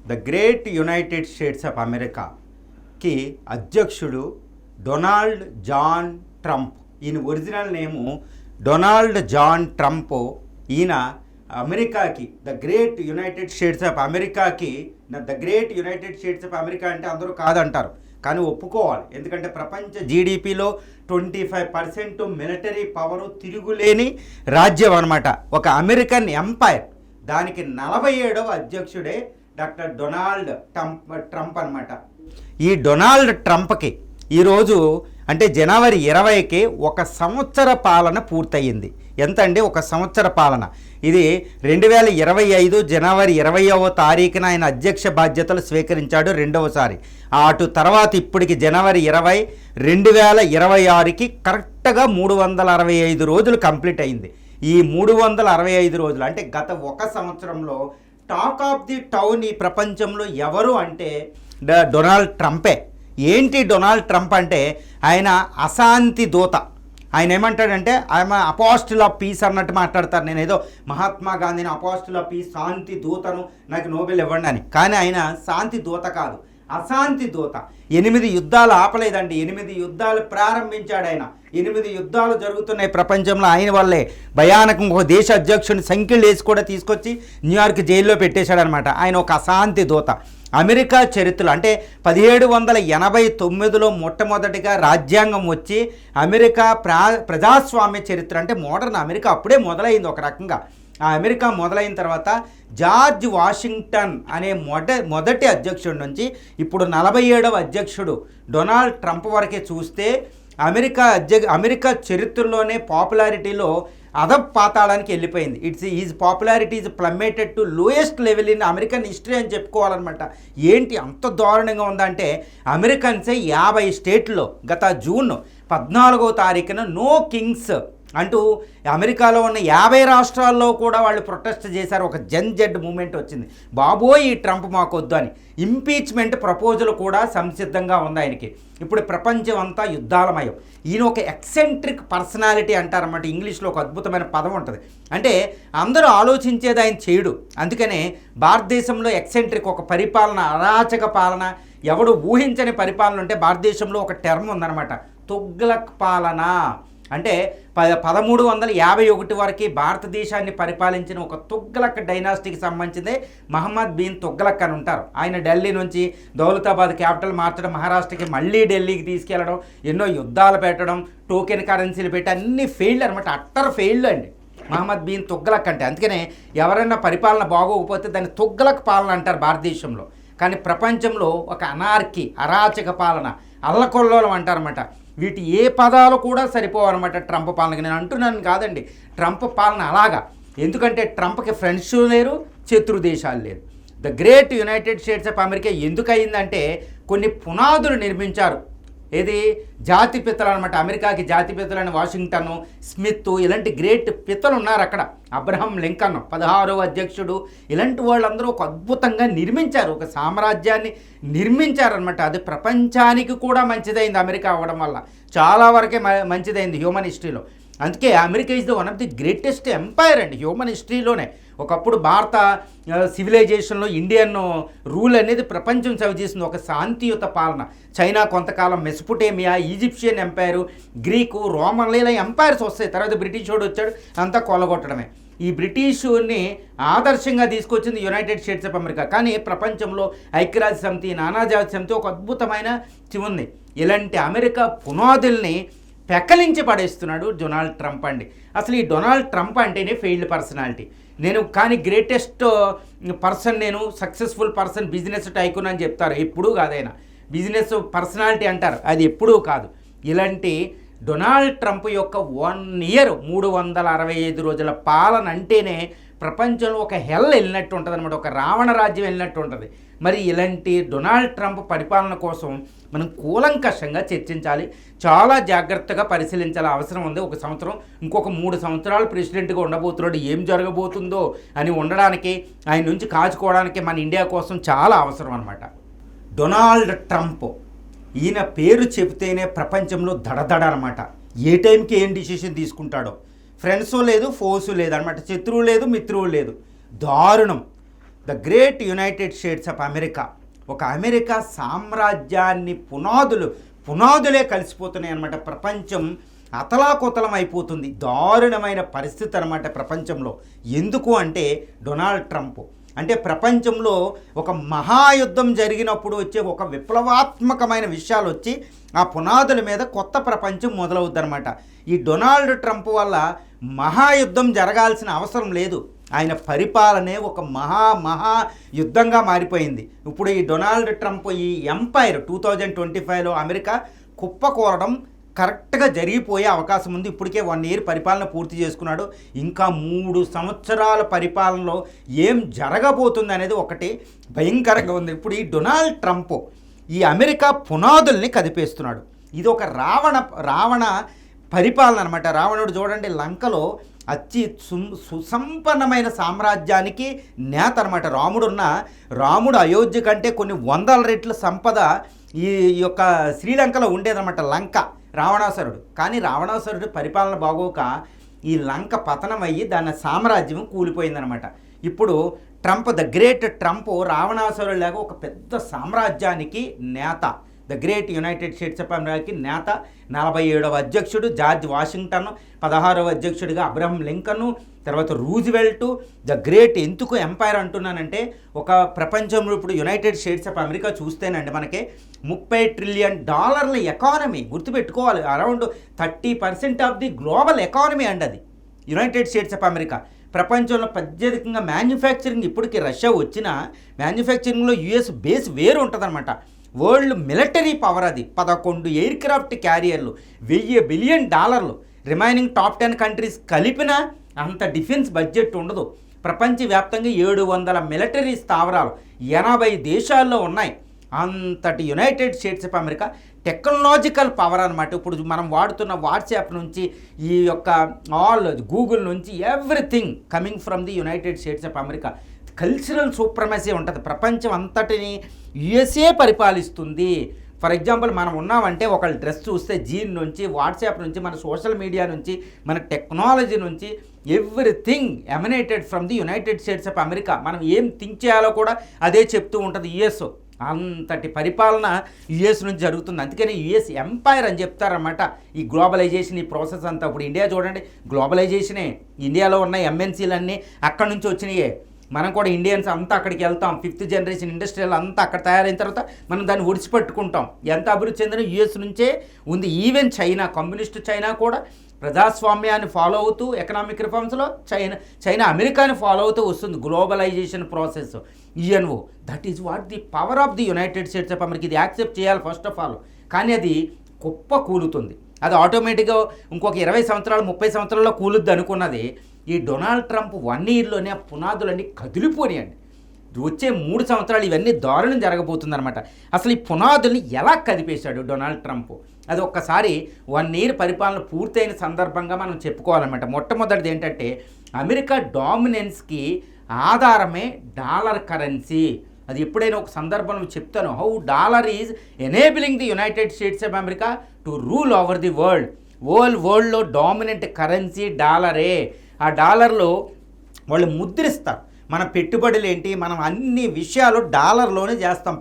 The great United States of అమెరికాకి అధ్యక్షుడు Donald John Trump. ఈయన original name Donald John Trump. ఈయన అమెరికాకి the great United States of అమెరికాకి the great United States of America అంటే అందరూ కాదంటారు, కానీ ఒప్పుకోవాలి. ఎందుకంటే ప్రపంచ జీడిపిలో 25% మిలిటరీ పవరు, తిరుగులేని రాజ్యం అనమాట ఒక అమెరికన్ ఎంపైర్. దానికి 47వ అధ్యక్షుడే డాక్టర్ డొనాల్డ్ ట్రంప్ అనమాట. ఈ డొనాల్డ్ ట్రంప్కి ఈరోజు అంటే జనవరి 20కి 1 సంవత్సర పాలన పూర్తయింది. ఎంత అండి? 1 సంవత్సర పాలన. ఇది 2025 జనవరి 20వ తారీఖున ఆయన అధ్యక్ష బాధ్యతలు స్వీకరించాడు రెండవసారి. అటు తర్వాత ఇప్పటికి జనవరి 20, 2026కి కరెక్ట్గా 365 రోజులు కంప్లీట్ అయింది. ఈ 365 రోజులు అంటే గత 1 సంవత్సరంలో టాక్ ఆఫ్ ది టౌన్ ఈ ప్రపంచంలో ఎవరు అంటే డొనాల్డ్ ట్రంపే. ఏంటి డొనాల్డ్ ట్రంప్ అంటే? ఆయన అశాంతి దూత. ఆయన ఏమంటాడంటే ఆయన అపోస్టిల్ ఆఫ్ పీస్ అన్నట్టు మాట్లాడతారు. నేను ఏదో మహాత్మా గాంధీని అపోస్టిల్ ఆఫ్ పీస్, శాంతి దూతను, నాకు నోబెల్ ఇవ్వండి అని. కానీ ఆయన శాంతి దూత కాదు, అశాంతి దూత. 8 యుద్ధాలు ఆపలేదండి, 8 యుద్ధాలు ప్రారంభించాడు ఆయన. 8 యుద్ధాలు జరుగుతున్నాయి ప్రపంచంలో ఆయన వల్లే. భయానకం ఒక దేశ అధ్యక్షుడిని సంఖ్యలు వేసి కూడా తీసుకొచ్చి న్యూయార్క్ జైల్లో పెట్టేశాడనమాట. ఆయన ఒక అశాంతి దూత. అమెరికా చరిత్ర అంటే 1789లో మొట్టమొదటిగా రాజ్యాంగం వచ్చి అమెరికా ప్రజాస్వామ్య చరిత్ర అంటే మోడర్న్ అమెరికా అప్పుడే మొదలైంది ఒక రకంగా. ఆ అమెరికా మొదలైన తర్వాత జార్జ్ వాషింగ్టన్ అనే మొదటి అధ్యక్షుడి నుంచి ఇప్పుడు 47వ అధ్యక్షుడు డొనాల్డ్ ట్రంప్ వరకే చూస్తే అమెరికా చరిత్రలోనే పాపులారిటీలో అధపాతాళానికి వెళ్ళిపోయింది. Is popularity is plummeted to lowest level in American history అని చెప్పుకోవాలన్నమాట. ఏంటి అంత దారుణంగా ఉందంటే అమెరికన్సే 50 స్టేట్లో గత జూన్ 14వ తారీఖున నో కింగ్స్ అంటూ అమెరికాలో ఉన్న 50 రాష్ట్రాల్లో కూడా వాళ్ళు ప్రొటెస్ట్ చేశారు. ఒక జెడ్ మూమెంట్ వచ్చింది. బాబోయ్ ఈ ట్రంప్ మాకొద్దు అని. ఇంపీచ్మెంట్ ప్రపోజల్ కూడా సంసిద్ధంగా ఉంది ఆయనకి. ఇప్పుడు ప్రపంచం అంతా యుద్ధాలమయం. ఈయన ఒక ఎక్సెంట్రిక్ పర్సనాలిటీ అంటారన్నమాట. ఇంగ్లీష్లో ఒక అద్భుతమైన పదం ఉంటుంది. అంటే అందరూ ఆలోచించేది ఆయన చేయడు. అందుకనే భారతదేశంలో ఎక్సెంట్రిక్ ఒక పరిపాలన, అరాచక పాలన, ఎవడు ఊహించని పరిపాలన ఉంటే భారతదేశంలో ఒక టర్మ్ ఉందన్నమాట, తుగ్లక్ పాలన. అంటే 1351 వరకు భారతదేశాన్ని పరిపాలించిన ఒక తుగ్లక్ డైనాసిటీకి సంబంధించిందే మహమ్మద్ బిన్ తుగ్లక్ అని ఉంటారు. ఆయన ఢిల్లీ నుంచి దౌలతాబాద్ క్యాపిటల్ మార్చడం, మహారాష్ట్రకి మళ్ళీ ఢిల్లీకి తీసుకెళ్లడం, ఎన్నో యుద్ధాలు పెట్టడం, టోకెన్ కరెన్సీలు పెట్టి అన్ని ఫెయిల్డ్ అనమాట. అట్టర్ ఫెయిల్డ్ అండి మహమ్మద్ బిన్ తుగ్లక్ అంటే. అందుకనే ఎవరైనా పరిపాలన బాగోకపోతే దాన్ని తుగ్లక్ పాలన అంటారు భారతదేశంలో. కానీ ప్రపంచంలో ఒక అనార్కీ, అరాచక పాలన, అల్లకొల్లోలం అంటారన్నమాట. వీటి ఏ పదాలు కూడా సరిపోవన్నమాట ట్రంప్ పాలనకి. నేను అంటున్నాను కాదండి, ట్రంప్ పాలన అలాగా. ఎందుకంటే ట్రంప్కి ఫ్రెండ్స్ లేరు, శత్రు దేశాలు లేరు. The great United States of America ఎందుకు అయిందంటే కొన్ని పునాదులు నిర్మించారు. ఏది? జాతిపితలు అనమాట. అమెరికాకి జాతిపితలు అని వాషింగ్టన్, స్మిత్ ఇలాంటి గ్రేట్ పితలు ఉన్నారు అక్కడ. అబ్రహం లింకన్ 16వ అధ్యక్షుడు, ఇలాంటి వాళ్ళందరూ ఒక అద్భుతంగా నిర్మించారు, ఒక సామ్రాజ్యాన్ని నిర్మించారనమాట. అది ప్రపంచానికి కూడా మంచిదైంది అమెరికా అవ్వడం వల్ల. చాలా వరకే మంచిదైంది హ్యూమన్ హిస్టరీలో. అందుకే America is the one of the greatest empire అండి హ్యూమన్ హిస్టరీలోనే. ఒకప్పుడు భారత సివిలైజేషన్లో ఇండియన్ రూల్ అనేది ప్రపంచం చేసింది, ఒక శాంతియుత పాలన. చైనా కొంతకాలం, మెసొపొటేమియా, ఈజిప్షియన్ ఎంపైరు, గ్రీకు, రోమన్లు ఇలా ఎంపైర్స్ వస్తాయి. తర్వాత బ్రిటిష్ వాడు వచ్చాడు, అంతా కొల్లగొట్టడమే. ఈ బ్రిటిషుని ఆదర్శంగా తీసుకొచ్చింది యునైటెడ్ స్టేట్స్ ఆఫ్ అమెరికా. కానీ ప్రపంచంలో ఐక్యరాజ్య సమితి, నానాజాతి సమితి ఒక అద్భుతమైన ఉంది. ఇలాంటి అమెరికా పునాదుల్ని పెకలించి పడేస్తున్నాడు డొనాల్డ్ ట్రంప్ అండి. అసలు ఈ డొనాల్డ్ ట్రంప్ అంటేనే ఫెయిల్డ్ పర్సనాలిటీ. కానీ గ్రేటెస్ట్ పర్సన్, నేను సక్సెస్ఫుల్ పర్సన్, బిజినెస్ టైకూన్ అని చెప్తారు. ఎప్పుడూ కాదైనా బిజినెస్ పర్సనాలిటీ అంటారు, అది ఎప్పుడూ కాదు. ఇలాంటి డొనాల్డ్ ట్రంప్ యొక్క 1 ఇయర్ 365 రోజుల పాలన అంటేనే ప్రపంచంలో ఒక హెల్ వెళ్ళినట్టు ఉంటుంది అనమాట, ఒక రావణ రాజ్యం వెళ్ళినట్టు ఉంటుంది. మరి ఇలాంటి డొనాల్డ్ ట్రంప్ పరిపాలన కోసం మనం కూలంకషంగా చర్చించాలి, చాలా జాగ్రత్తగా పరిశీలించాలి అవసరం ఉంది. ఒక సంవత్సరం, ఇంకొక 3 సంవత్సరాలు ప్రెసిడెంట్గా ఉండబోతున్నాడు, ఏం జరగబోతుందో అని ఉండడానికి, ఆయన నుంచి కాచుకోవడానికి మన ఇండియా కోసం చాలా అవసరం అనమాట. డొనాల్డ్ ట్రంప్ ఈయన పేరు చెబితేనే ప్రపంచంలో దడదడ అనమాట. ఏ టైంకి ఏం డిసిషన్ తీసుకుంటాడో. ఫ్రెండ్స్ లేదు, ఫోర్సు లేదు అనమాట, శత్రువు లేదు, మిత్రువు లేదు, దారుణం. The great United States of America, ఒక అమెరికా సామ్రాజ్యాన్ని పునాదులే కలిసిపోతున్నాయి అన్నమాట. ప్రపంచం అతలాకుతలం అయిపోతుంది, దారుణమైన పరిస్థితి అన్నమాట ప్రపంచంలో. ఎందుకు అంటే డొనాల్డ్ ట్రంప్. అంటే ప్రపంచంలో ఒక మహాయుద్ధం జరిగినప్పుడు వచ్చే ఒక విప్లవాత్మకమైన విషయాలు వచ్చి ఆ పునాదుల మీద కొత్త ప్రపంచం మొదలవుద్ది అనమాట. ఈ డొనాల్డ్ ట్రంప్ వల్ల మహాయుద్ధం జరగాల్సిన అవసరం లేదు, ఆయన పరిపాలనే ఒక మహా యుద్ధంగా మారిపోయింది. ఇప్పుడు ఈ డొనాల్డ్ ట్రంప్ ఈ ఎంపైర్ 2025లో అమెరికా కుప్పకూరడం కరెక్ట్గా జరిగిపోయే అవకాశం ఉంది. ఇప్పటికే 1 year పరిపాలన పూర్తి చేసుకున్నాడు. ఇంకా 3 సంవత్సరాల పరిపాలనలో ఏం జరగబోతుంది అనేది ఒకటి భయంకరంగా ఉంది. ఇప్పుడు ఈ డొనాల్డ్ ట్రంప్ ఈ అమెరికా పునాదుల్ని కదిపేస్తున్నాడు. ఇది ఒక రావణ పరిపాలన అనమాట. రావణుడు చూడండి, లంకలో సుసంపన్నమైన సామ్రాజ్యానికి నేత అనమాట. రాముడు అయోధ్య కంటే కొన్ని 100 రెట్ల సంపద ఈ యొక్క శ్రీలంకలో ఉండేదన్నమాట లంక, రావణాసురుడు. కానీ రావణాసురుడు పరిపాలన బాగోక ఈ లంక పతనం అయ్యి దాని సామ్రాజ్యం కూలిపోయిందనమాట. ఇప్పుడు ట్రంప్, ద గ్రేట్ ట్రంప్ రావణాసురుడు లాగా ఒక పెద్ద సామ్రాజ్యానికి నేత, the great United States of అమెరికాకి నేత. 47వ అధ్యక్షుడు జార్జ్ వాషింగ్టన్, 16వ అధ్యక్షుడిగా అబ్రహం లింకన్, తర్వాత రూజ్వెల్ట్. ద గ్రేట్ ఎందుకు ఎంపైర్ అంటున్నానంటే, ఒక ప్రపంచంలో ఇప్పుడు యునైటెడ్ స్టేట్స్ ఆఫ్ అమెరికా చూస్తేనండి మనకి $30 ట్రిలియన్ ఎకానమీ. గుర్తుపెట్టుకోవాలి, around 30% of the global economy అండి అది యునైటెడ్ స్టేట్స్ ఆఫ్ అమెరికా. ప్రపంచంలో అత్యధికంగా మ్యానుఫ్యాక్చరింగ్, ఇప్పటికి రష్యా వచ్చిన మ్యానుఫ్యాక్చరింగ్లో యుఎస్ బేస్ వేరు ఉంటుందన్నమాట. వరల్డ్ మిలిటరీ పవర్ అది. 11 ఎయిర్ క్రాఫ్ట్ క్యారియర్లు, $1,000 బిలియన్. రిమైనింగ్ టాప్ 10 కంట్రీస్ కలిపిన అంత డిఫెన్స్ బడ్జెట్ ఉండదు. ప్రపంచవ్యాప్తంగా 700 మిలిటరీ స్థావరాలు 80 దేశాల్లో ఉన్నాయి. అంతటి United States of America technological power అనమాట. ఇప్పుడు మనం వాడుతున్న వాట్సాప్ నుంచి ఈ యొక్క గూగుల్ నుంచి everything coming from the United States of America. Cultural supremacy ఉంటుంది. ప్రపంచం అంతటిని యుఎస్ఏ పరిపాలిస్తుంది. ఫర్ ఎగ్జాంపుల్ మనం ఉన్నామంటే ఒకళ్ళ డ్రెస్ చూస్తే జీన్ నుంచి, వాట్సాప్ నుంచి, మన సోషల్ మీడియా నుంచి, మన టెక్నాలజీ నుంచి everything emanated from the United States of America. మనం ఏం థింక్ చేయాలో కూడా అదే చెప్తూ ఉంటుంది యుఎస్. అంతటి పరిపాలన యుఎస్ నుంచి జరుగుతుంది. అందుకని యుఎస్ ఎంపైర్ అని చెప్తారన్నమాట. ఈ గ్లోబలైజేషన్, ఈ ప్రాసెస్ అంతా. ఇప్పుడు ఇండియా చూడండి, గ్లోబలైజేషనే. ఇండియాలో ఉన్న ఎంఎన్సీలన్నీ అక్కడి నుంచి వచ్చినాయే. మనం కూడా ఇండియన్స్ అంతా అక్కడికి వెళ్తాం. 5th జనరేషన్ ఇండస్ట్రియల్ అంతా అక్కడ తయారైన తర్వాత మనం దాన్ని ఒడిచిపెట్టుకుంటాం. ఎంత అభివృద్ధి చెందిన యుఎస్ నుంచే ఉంది. ఈవెన్ చైనా, కమ్యూనిస్ట్ చైనా కూడా ప్రజాస్వామ్యాన్ని ఫాలో అవుతూ ఎకనామిక్ రిఫార్మ్స్లో చైనా అమెరికాని ఫాలో అవుతూ వస్తుంది. Globalization process, UNO. That is what the power of the United States of America. ఇది యాక్సెప్ట్ చేయాలి ఫస్ట్ ఆఫ్ ఆల్. కానీ అది కుప్ప కూలుతుంది. అది ఆటోమేటిక్గా ఇంకొక 20 సంవత్సరాలు 30 సంవత్సరాల్లో కూలుద్ది అనుకున్నది ఈ డొనాల్డ్ ట్రంప్ 1 yearలోనే ఆ పునాదులన్నీ కదిలిపోయాయండి. వచ్చే 3 సంవత్సరాలు ఇవన్నీ దారుణం జరగబోతుందన్నమాట. అసలు ఈ పునాదుల్ని ఎలా కదిపేశాడు డొనాల్డ్ ట్రంప్, అది ఒక్కసారి 1 year పరిపాలన పూర్తయిన సందర్భంగా మనం చెప్పుకోవాలన్నమాట. మొట్టమొదటిది ఏంటంటే, అమెరికా డామినెన్స్కి ఆధారమే డాలర్ కరెన్సీ. అది ఎప్పుడైనా ఒక సందర్భంలో చెప్తాను. How dollar is enabling the United States of America to rule over the వరల్డ్లో డామినెంట్ కరెన్సీ డాలరే. ఆ డాలర్లో వాళ్ళు ముద్రిస్తారు. మన పెట్టుబడులు ఏంటి, మనం అన్ని విషయాలు డాలర్లోనే చేస్తాం.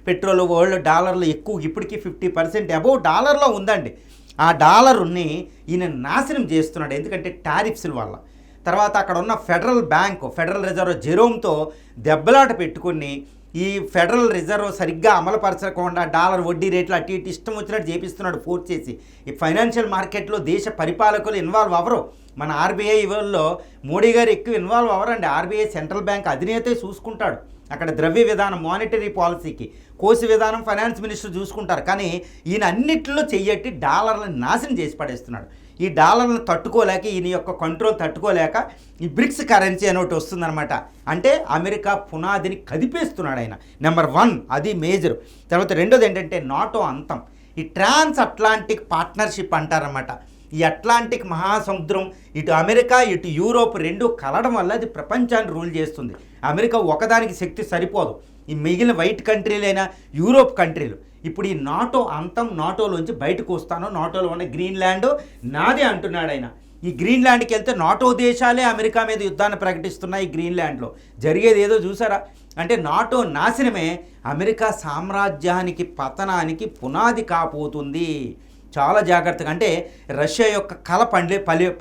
పెట్రోల్ వరల్డ్ డాలర్లో ఎక్కువ, ఇప్పటికీ 50% అబౌవ్ డాలర్లో ఉందండి. ఆ డాలర్ని ఈయన నాశనం చేస్తున్నాడు, ఎందుకంటే టారిఫ్స్ల వల్ల. తర్వాత అక్కడ ఉన్న ఫెడరల్ రిజర్వ్ జెరోమ్తో దెబ్బలాట పెట్టుకుని ఈ ఫెడరల్ రిజర్వ్ సరిగ్గా అమలుపరచకుండా డాలర్ వడ్డీ రేట్లు అటు ఇటు ఇష్టం వచ్చినట్టు చేపిస్తున్నాడు ఫోర్స్ చేసి. ఈ ఫైనాన్షియల్ మార్కెట్లో దేశ పరిపాలకులు ఇన్వాల్వ్ అవ్వరు. మన ఆర్బీఐ ఇవాళలో మోడీ గారు ఎక్కువ ఇన్వాల్వ్ అవ్వరండి. ఆర్బీఐ సెంట్రల్ బ్యాంక్ అధినేతే చూసుకుంటాడు. అక్కడ ద్రవ్య విధానం, మానిటరీ పాలసీకి, కోసి విధానం ఫైనాన్స్ మినిస్టర్ చూసుకుంటారు. కానీ ఈయన అన్నింటిలో చెయ్యట్టి డాలర్లను నాశనం చేసి పడేస్తున్నాడు. ఈ డాలర్లను తట్టుకోలేక, ఈయన యొక్క కంట్రోల్ తట్టుకోలేక ఈ బ్రిక్స్ కరెన్సీ అని ఒకటి వస్తుందన్నమాట. అంటే అమెరికా పునాదిని కదిపేస్తున్నాడు ఆయన. నెంబర్ 1 అది మేజర్. తర్వాత రెండోది ఏంటంటే నాటో అంతం. ఈ ట్రాన్స్ అట్లాంటిక్ పార్ట్నర్షిప్ అంటారన్నమాట. ఈ అట్లాంటిక్ మహాసముద్రం, ఇటు అమెరికా ఇటు యూరోప్ రెండు కలవడం వల్ల అది ప్రపంచాన్ని రూల్ చేస్తుంది. అమెరికా ఒకదానికి శక్తి సరిపోదు. ఈ మిగిలిన వైట్ కంట్రీలైన యూరోప్ కంట్రీలు ఇప్పుడు ఈ నాటో అంతం, నాటోలోంచి బయటకు వస్తాను, నాటోలో ఉన్న గ్రీన్లాండ్ నాదే అంటున్నాడు ఆయన. ఈ గ్రీన్లాండ్కి వెళ్తే నాటో దేశాలే అమెరికా మీద యుద్ధాన్ని ప్రకటిస్తున్నాయి. ఈ గ్రీన్లాండ్లో జరిగేది ఏదో చూసారా? అంటే నాటో నాశనమే అమెరికా సామ్రాజ్యానికి పతనానికి పునాది కాబోతుంది. చాలా జాగ్రత్తగా. అంటే రష్యా యొక్క కళ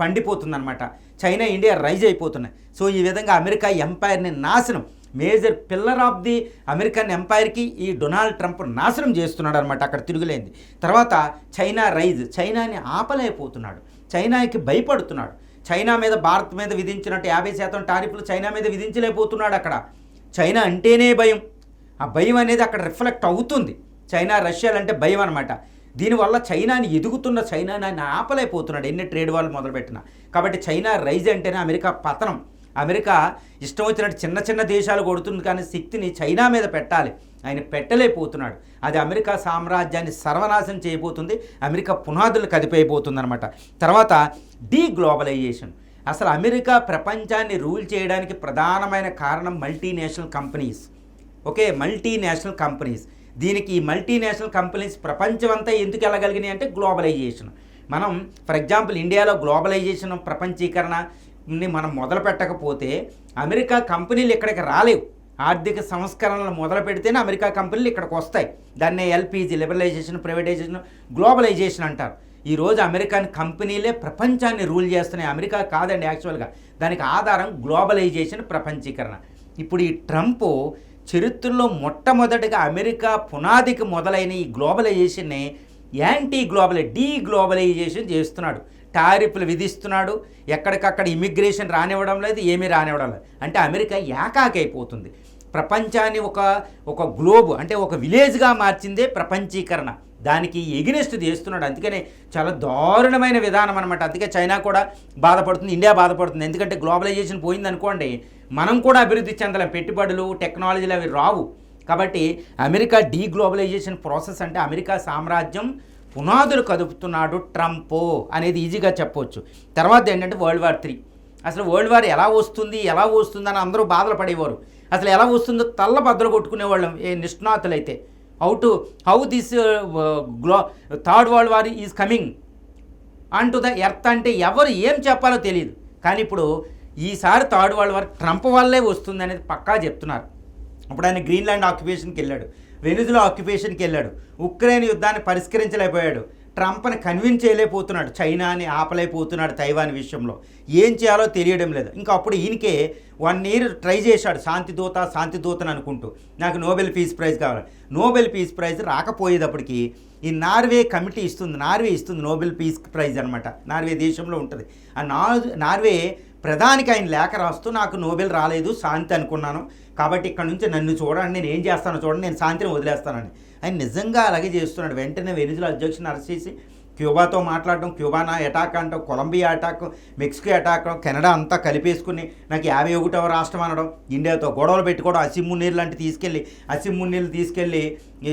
పండిపోతుందన్నమాట. చైనా, ఇండియా రైజ్ అయిపోతున్నాయి. సో ఈ విధంగా అమెరికా ఎంపైర్ని నాశనం, major pillar of the American ఎంపైర్కి ఈ డొనాల్డ్ ట్రంప్ నాశనం చేస్తున్నాడు అనమాట. అక్కడ తిరుగులేంది. తర్వాత చైనా రైజ్, చైనాని ఆపలేకపోతున్నాడు, చైనాకి భయపడుతున్నాడు. చైనా మీద భారత్ మీద విధించినట్టు 50% టారిఫ్లు చైనా మీద విధించలేకపోతున్నాడు. అక్కడ చైనా అంటేనే భయం. ఆ భయం అనేది అక్కడ రిఫ్లెక్ట్ అవుతుంది. చైనా, రష్యాలంటే భయం అనమాట. దీనివల్ల చైనాని ఎదుగుతున్న చైనాని ఆపలేకపోతున్నాడు ఎన్ని ట్రేడ్ వాళ్ళు మొదలుపెట్టినా. కాబట్టి చైనా రైజ్ అంటేనే అమెరికా పతనం. అమెరికా ఇష్టం వచ్చినట్టు చిన్న చిన్న దేశాలు కొడుతుంది, కానీ శక్తిని చైనా మీద పెట్టాలి, ఆయన పెట్టలేకపోతున్నాడు. అది అమెరికా సామ్రాజ్యాన్ని సర్వనాశనం చేయబోతుంది, అమెరికా పునాదులు కదిపైపోతుంది అనమాట. తర్వాత డీగ్లోబలైజేషన్. అసలు అమెరికా ప్రపంచాన్ని రూల్ చేయడానికి ప్రధానమైన కారణం multinational companies. Okay, multinational companies. దీనికి ఈ మల్టీనేషనల్ కంపెనీస్ ప్రపంచమంతా ఎందుకు వెళ్ళగలిగినాయి అంటే గ్లోబలైజేషన్. మనం ఫర్ ఎగ్జాంపుల్ ఇండియాలో గ్లోబలైజేషన్, ప్రపంచీకరణని మనం మొదలు పెట్టకపోతే అమెరికా కంపెనీలు ఇక్కడికి రాలేవు. ఆర్థిక సంస్కరణలు మొదలు పెడితేనే అమెరికా కంపెనీలు ఇక్కడికి వస్తాయి. దాన్నే ఎల్పిజి, లిబరలైజేషన్, ప్రైవేటైజేషన్, గ్లోబలైజేషన్ అంటారు. ఈరోజు అమెరికన్ కంపెనీలే ప్రపంచాన్ని రూల్ చేస్తున్నాయి, అమెరికా కాదండి యాక్చువల్గా. దానికి ఆధారం గ్లోబలైజేషన్, ప్రపంచీకరణ. ఇప్పుడు ఈ ట్రంప్ చరిత్రలో మొట్టమొదటిగా అమెరికా పునాదికి మొదలైన ఈ గ్లోబలైజేషన్ని డీగ్లోబలైజేషన్ చేస్తున్నాడు. టారిఫ్లు విధిస్తున్నాడు, ఎక్కడికక్కడ ఇమిగ్రేషన్ రానివ్వడం లేదు, ఏమీ రానివ్వడం లేదు. అంటే అమెరికా ఏకాకైపోతుంది. ప్రపంచాన్ని ఒక గ్లోబ్ అంటే ఒక విలేజ్గా మార్చిందే ప్రపంచీకరణ. దానికి ఎగినెస్ట్ చేస్తున్నాడు. అందుకనే చాలా దారుణమైన విధానం అనమాట. అందుకే చైనా కూడా బాధపడుతుంది, ఇండియా బాధపడుతుంది. ఎందుకంటే గ్లోబలైజేషన్ పోయిందనుకోండి, మనం కూడా అభివృద్ధి చెందలేం, పెట్టుబడులు, టెక్నాలజీలు అవి రావు. కాబట్టి అమెరికా డీగ్లోబలైజేషన్ ప్రాసెస్ అంటే అమెరికా సామ్రాజ్యం పునాదులు కదుపుతున్నాడు ట్రంప్ అనేది ఈజీగా చెప్పవచ్చు. తర్వాత ఏంటంటే వరల్డ్ వార్ 3. అసలు వరల్డ్ వార్ ఎలా వస్తుందని అందరూ బాధలు పడేవారు. అసలు ఎలా వస్తుందో తల్ల బద్దలు కొట్టుకునేవాళ్ళం ఏ నిష్ణాతులైతే. How this third world war is coming on to the earth అంటే ఎవరు ఏం చెప్పాలో తెలియదు. కానీ ఇప్పుడు ఈసారి థర్డ్ వరల్డ్ వార్ ట్రంప్ వల్లే వస్తుంది అనేది పక్కా చెప్తున్నారు. ఇప్పుడు ఆయన గ్రీన్లాండ్ ఆక్యుపేషన్కి వెళ్ళాడు, వెనిజులా ఆక్యుపేషన్కి వెళ్ళాడు, ఉక్రెయిన్ యుద్ధాన్ని పరిష్కరించలేకపోయాడు, ట్రంప్ని కన్విన్స్ చేయలేకపోతున్నాడు, చైనాని ఆపలేకపోతున్నాడు, తైవాన్ విషయంలో ఏం చేయాలో తెలియడం లేదు. ఇంకా అప్పుడు ఈయనకే 1 year ట్రై చేశాడు, శాంతిదూతని అనుకుంటూ నాకు నోబెల్ పీస్ ప్రైజ్ కావాలి. నోబెల్ పీస్ ప్రైజ్ రాకపోయేటప్పటికి ఈ నార్వే కమిటీ నార్వే ఇస్తుంది నోబెల్ పీస్ ప్రైజ్ అనమాట. నార్వే దేశంలో ఉంటుంది. ఆ నార్వే ప్రధానికి ఆయన లేఖ రాస్తూ నాకు నోబెల్ రాలేదు, శాంతి అనుకున్నాను, కాబట్టి ఇక్కడ నుంచి నన్ను చూడండి, నేను ఏం చేస్తానో చూడండి, నేను శాంతిని వదిలేస్తానని. ఆయన నిజంగా అలాగే చేస్తున్నాడు. వెంటనే వెనిజులా అధ్యక్షుని అరెస్ట్ చేసి క్యూబాతో మాట్లాడడం, క్యూబానా అటాక్ అంటాం, Colombia attack, Mexico attack, Canada అంతా కలిపేసుకుని నాకు 51వ రాష్ట్రం అనడం, ఇండియాతో గొడవలు పెట్టుకోవడం, అసిమ్ మున్నీర్లు తీసుకెళ్ళి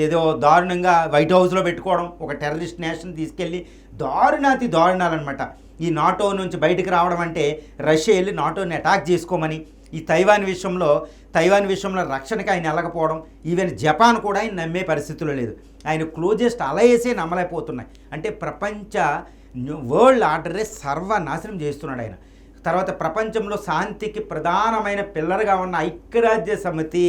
ఏదో దారుణంగా వైట్ హౌస్లో పెట్టుకోవడం, ఒక టెర్రరిస్ట్ నేషన్ తీసుకెళ్ళి దారుణాలన్నమాట. ఈ నాటో నుంచి బయటకు రావడం అంటే రష్యా వెళ్ళి నాటోని అటాక్ చేసుకోమని, ఈ తైవాన్ విషయంలో రక్షణకి ఆయన వెళ్ళకపోవడం, ఈవెన్ జపాన్ కూడా ఆయన నమ్మే పరిస్థితుల్లో లేదు. ఆయన క్లోజెస్ట్ అలయన్సే నమ్మలేకపోతున్నాయి. అంటే ప్రపంచ వరల్డ్ ఆర్డరే సర్వనాశనం చేస్తున్నాడు ఆయన. తర్వాత ప్రపంచంలో శాంతికి ప్రధానమైన పిల్లర్గా ఉన్న ఐక్యరాజ్య సమితి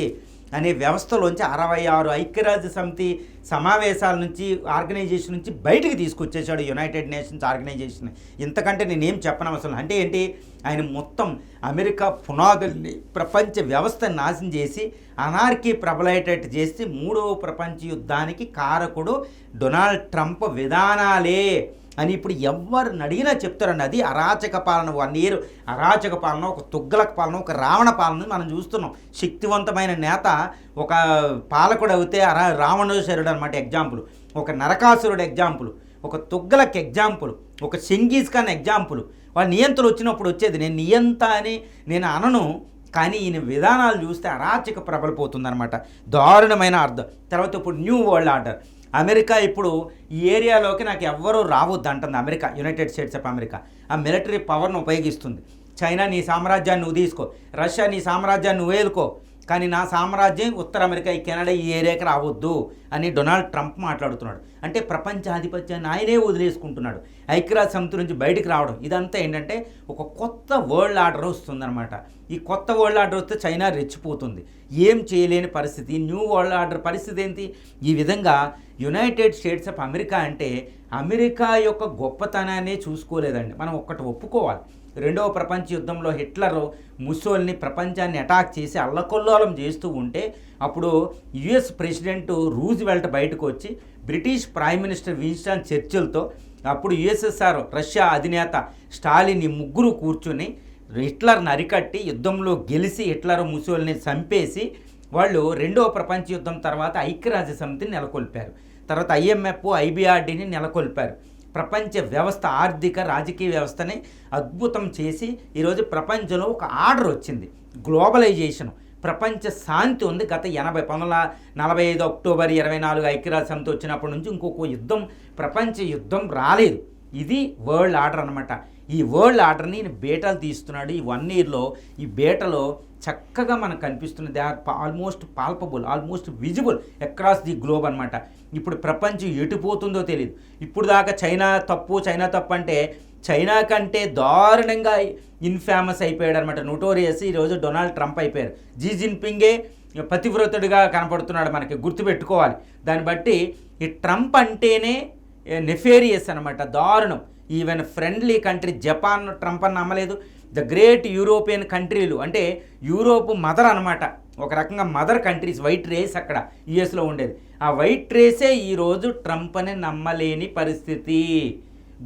అనే వ్యవస్థలోంచి 66 ఐక్యరాజ్య సమితి సమావేశాల నుంచి, ఆర్గనైజేషన్ నుంచి బయటికి తీసుకొచ్చేసాడు యునైటెడ్ నేషన్స్ ఆర్గనైజేషన్. ఇంతకంటే నేనేం చెప్పనవసరం. అంటే ఏంటి, ఆయన మొత్తం అమెరికా పునాదుల్ని, ప్రపంచ వ్యవస్థను నాశనం చేసి అనార్కీ ప్రబలేటట్టు చేసి 3వ ప్రపంచ యుద్ధానికి కారకుడు డొనాల్డ్ ట్రంప్ విధానాలే అని ఇప్పుడు ఎవరిని అడిగినా చెప్తారండి. అది అరాచక పాలన. 1 year అరాచక పాలన, ఒక తుగ్గలక పాలన, ఒక రావణ పాలన మనం చూస్తున్నాం. శక్తివంతమైన నేత ఒక పాలకుడు అయితే రావణేశ్వరుడు అనమాట ఎగ్జాంపుల్, ఒక నరకాసురుడు ఎగ్జాంపుల్, ఒక తుగ్గలక్ ఎగ్జాంపుల్, ఒక చెంగీజ్ ఖాన్ ఎగ్జాంపుల్. వాళ్ళ నియంతలు వచ్చినప్పుడు వచ్చేది, నేను నియంత అని నేను అనను, కానీ ఈయన విధానాలు చూస్తే అరాచక ప్రబలిపోతుందన్నమాట. దారుణమైన అర్థం. తర్వాత ఇప్పుడు న్యూ వరల్డ్ ఆర్డర్. అమెరికా ఇప్పుడు ఈ ఏరియాలోకి నాకు ఎవ్వరూ రావద్దు అంటుంది America, United States of America. ఆ మిలిటరీ పవర్ను ఉపయోగిస్తుంది. చైనా నీ సామ్రాజ్యాన్ని నువ్వు తీసుకో, రష్యా నీ సామ్రాజ్యాన్ని నువ్వు వేలుకో, కానీ నా సామ్రాజ్యం ఉత్తర అమెరికా, ఈ కెనడా ఈ ఏరియాకి రావద్దు అని డొనాల్డ్ ట్రంప్ మాట్లాడుతున్నాడు. అంటే ప్రపంచ ఆధిపత్యాన్ని ఆయనే వదిలేసుకుంటున్నాడు, ఐక్యరాజ్య సమితి నుంచి బయటికి రావడం. ఇదంతా ఏంటంటే ఒక కొత్త వరల్డ్ ఆర్డర్ వస్తుందన్నమాట. ఈ కొత్త వరల్డ్ ఆర్డర్ వస్తే చైనా రెచ్చిపోతుంది, ఏం చేయలేని పరిస్థితి. న్యూ వరల్డ్ ఆర్డర్ పరిస్థితి ఏంటి? ఈ విధంగా యునైటెడ్ స్టేట్స్ ఆఫ్ అమెరికా అంటే అమెరికా యొక్క గొప్పతనాన్ని చూసుకోలేదండి. మనం ఒక్కటి ఒప్పుకోవాలి, రెండవ ప్రపంచ యుద్ధంలో హిట్లర్ ముస్సోల్ని ప్రపంచాన్ని అటాక్ చేసి అల్లకొల్లోలం చేస్తూ ఉంటే అప్పుడు యుఎస్ ప్రెసిడెంట్ రూజ్వెల్ట్ బయటకు వచ్చి బ్రిటిష్ ప్రైమ్ మినిస్టర్ విన్స్టన్ చర్చిల్తో, అప్పుడు యుఎస్ఎస్ఆర్ రష్యా అధినేత స్టాలిన్, ఈ ముగ్గురు కూర్చుని హిట్లర్ని అరికట్టి యుద్ధంలో గెలిచి హిట్లర్ ముస్సోల్ని చంపేసి వాళ్ళు రెండవ ప్రపంచ యుద్ధం తర్వాత ఐక్యరాజ్య సమితిని నెలకొల్పారు. తర్వాత IMF, IBRDని నెలకొల్పారు. ప్రపంచ వ్యవస్థ, ఆర్థిక రాజకీయ వ్యవస్థని అద్భుతం చేసి ఈరోజు ప్రపంచంలో ఒక ఆర్డర్ వచ్చింది, గ్లోబలైజేషన్, ప్రపంచ శాంతి ఉంది. గత 1945 అక్టోబర్ 24 ఐక్యరాజ్య సమితి వచ్చినప్పటి నుంచి ఇంకొక యుద్ధం, ప్రపంచ యుద్ధం రాలేదు. ఇది వరల్డ్ ఆర్డర్ అనమాట. ఈ వరల్డ్ ఆర్డర్ని బేటాలు తీస్తున్నాడు. ఈ 1 ఇయర్లో ఈ బేటలో చక్కగా మనకు కనిపిస్తుంది. They are almost palpable, almost visible across the globe అనమాట. ఇప్పుడు ప్రపంచం ఎటుపోతుందో తెలియదు. ఇప్పుడు దాకా చైనా తప్పు అంటే చైనా కంటే దారుణంగా ఇన్ఫేమస్ అయిపోయాడు అనమాట, నోటోరియస్. ఈరోజు డొనాల్డ్ ట్రంప్ అయిపోయారు. జీ జిన్పింగే పతివ్రతుడిగా కనపడుతున్నాడు, మనకి గుర్తుపెట్టుకోవాలి. దాన్ని బట్టి ఈ ట్రంప్ అంటేనే నెఫేరియస్ అనమాట, దారుణం. Even friendly country Japan Trump అని నమ్మలేదు. ద గ్రేట్ యూరోపియన్ కంట్రీలు అంటే యూరోప్ మదర్ అనమాట, ఒక రకంగా మదర్ కంట్రీస్, వైట్ రేస్ అక్కడ యుఎస్లో ఉండేది. ఆ వైట్ రేసే ఈరోజు ట్రంప్ అని నమ్మలేని పరిస్థితి.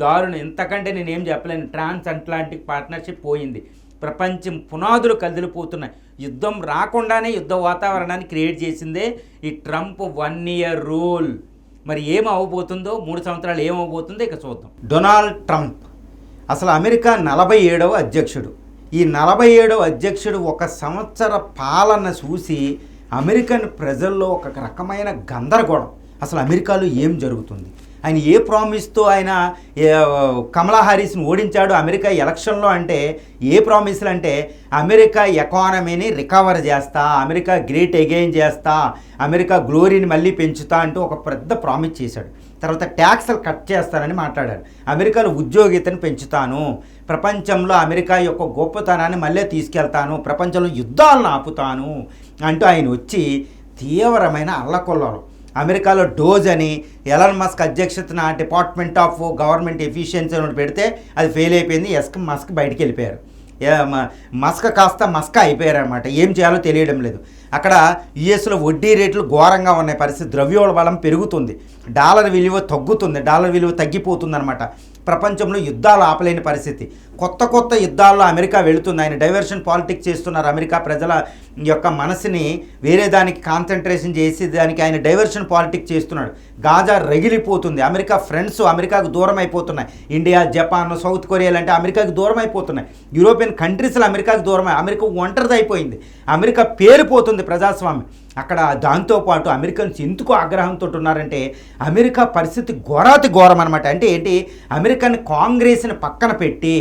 దారుణం. ఇంతకంటే నేనేం చెప్పలేను. ట్రాన్స్ అట్లాంటిక్ పార్ట్నర్షిప్ పోయింది, ప్రపంచం పునాదులు కదిలిపోతున్నాయి. యుద్ధం రాకుండానే యుద్ధ వాతావరణాన్ని క్రియేట్ చేసిందే ఈ ట్రంప్ 1 ఇయర్ రూల్. మరి ఏమవబోతుందో, 3 సంవత్సరాలు ఏమవబోతుందో ఇక చూద్దాం. డొనాల్డ్ ట్రంప్ అసలు అమెరికా 47వ అధ్యక్షుడు. ఈ 47వ అధ్యక్షుడు 1 సంవత్సర పాలన చూసి అమెరికన్ ప్రజల్లో ఒక రకమైన గందరగోళం. అసలు అమెరికాలో ఏం జరుగుతుంది? ఆయన ఏ ప్రామిస్తో ఆయన కమలా హారిస్ని ఓడించాడు అమెరికా ఎలక్షన్లో? అంటే ఏ ప్రామిస్లు అంటే అమెరికా ఎకానమీని రికవర్ చేస్తా, అమెరికా గ్రేట్ అగైన్ చేస్తా, అమెరికా గ్లోరీని మళ్ళీ పెంచుతా అంటూ ఒక పెద్ద ప్రామిస్ చేశాడు. తర్వాత ట్యాక్స్లు కట్ చేస్తానని మాట్లాడాడు. అమెరికాలో ఉద్యోగితను పెంచుతాను, ప్రపంచంలో అమెరికా యొక్క గొప్పతనాన్ని మళ్ళీ తీసుకెళ్తాను, ప్రపంచంలో యుద్ధాలను ఆపుతాను అంటూ ఆయన వచ్చి తీవ్రమైన అల్లకొల్లాలు. అమెరికాలో డోజ్ అని ఎలాన్ మస్క్ అధ్యక్షతన డిపార్ట్మెంట్ ఆఫ్ గవర్నమెంట్ ఎఫిషియన్సీ అని పెడితే అది ఫెయిల్ అయిపోయింది. మస్క్ బయటికి వెళ్ళిపోయారు. మస్క్ కాస్త మస్క్ అయిపోయారు అనమాట. ఏం చేయాలో తెలియడం లేదు. అక్కడ యుఎస్లో వడ్డీ రేట్లు ఘోరంగా ఉన్నాయి పరిస్థితి. ద్రవ్యోల్బణం పెరుగుతుంది, డాలర్ విలువ తగ్గుతుంది, డాలర్ విలువ తగ్గిపోతుంది అనమాట. ప్రపంచంలో యుద్ధాలు ఆపలేని పరిస్థితి. కొత్త యుద్ధాల్లో అమెరికా వెళుతుంది. ఆయన డైవర్షన్ పాలిటిక్స్ చేస్తున్నారు. అమెరికా ప్రజల యొక్క మనసుని వేరే దానికి కాన్సన్ట్రేషన్ చేసి దానికి ఆయన డైవర్షన్ పాలిటిక్స్ చేస్తున్నాడు. గాజా రగిలిపోతుంది. అమెరికా ఫ్రెండ్స్ అమెరికాకు దూరం అయిపోతున్నాయి. ఇండియా, జపాన్, సౌత్ కొరియా లాంటి అమెరికాకు దూరం అయిపోతున్నాయి. యూరోపియన్ కంట్రీస్లో అమెరికాకు దూరమై అమెరికా ఒంటరిది అయిపోయింది. అమెరికా పేలిపోతుంది ప్రజాస్వామ్యం. అక్కడ దాంతోపాటు అమెరికన్స్ ఎందుకు ఆగ్రహంతో ఉన్నారంటే అమెరికా పరిస్థితి ఘోరం అనమాట. అంటే ఏంటి? అమెరికన్ కాంగ్రెస్ని పక్కన పెట్టి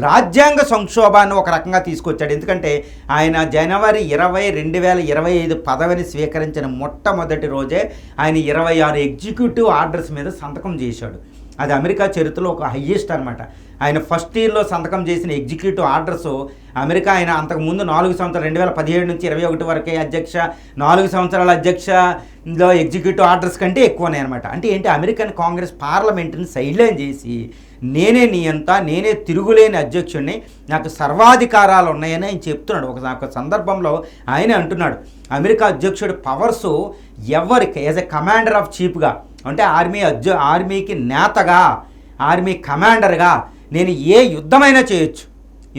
రాజ్యాంగ సంక్షోభాన్ని ఒక రకంగా తీసుకొచ్చాడు. ఎందుకంటే ఆయన జనవరి 20, 2025 పదవిని స్వీకరించిన మొట్టమొదటి రోజే ఆయన 26 ఎగ్జిక్యూటివ్ ఆర్డర్స్ మీద సంతకం చేశాడు. అది అమెరికా చరిత్రలో ఒక హయ్యెస్ట్ అనమాట. ఆయన ఫస్ట్ ఇయర్లో సంతకం చేసిన ఎగ్జిక్యూటివ్ ఆర్డర్స్ అమెరికా ఆయన అంతకుముందు 4 సంవత్సరాలు 2017 నుంచి 21 వరకే అధ్యక్ష, 4 సంవత్సరాల అధ్యక్షలో ఎగ్జిక్యూటివ్ ఆర్డర్స్ కంటే ఎక్కువనే అనమాట. అంటే ఏంటి? అమెరికన్ కాంగ్రెస్ పార్లమెంట్ని సైడ్లైన్ చేసి నేనే నియంత, నేనే తిరుగులేని అధ్యక్షుడిని, నాకు సర్వాధికారాలు ఉన్నాయని ఆయన చెప్తున్నాడు. ఒక సందర్భంలో ఆయన అంటున్నాడు అమెరికా అధ్యక్షుడి పవర్స్ ఎవరికి యాజ్ ఎ కమాండర్ ఆఫ్ చీఫ్గా అంటే ఆర్మీకి నేతగా, ఆర్మీ కమాండర్గా నేను ఏ యుద్ధమైనా చేయొచ్చు,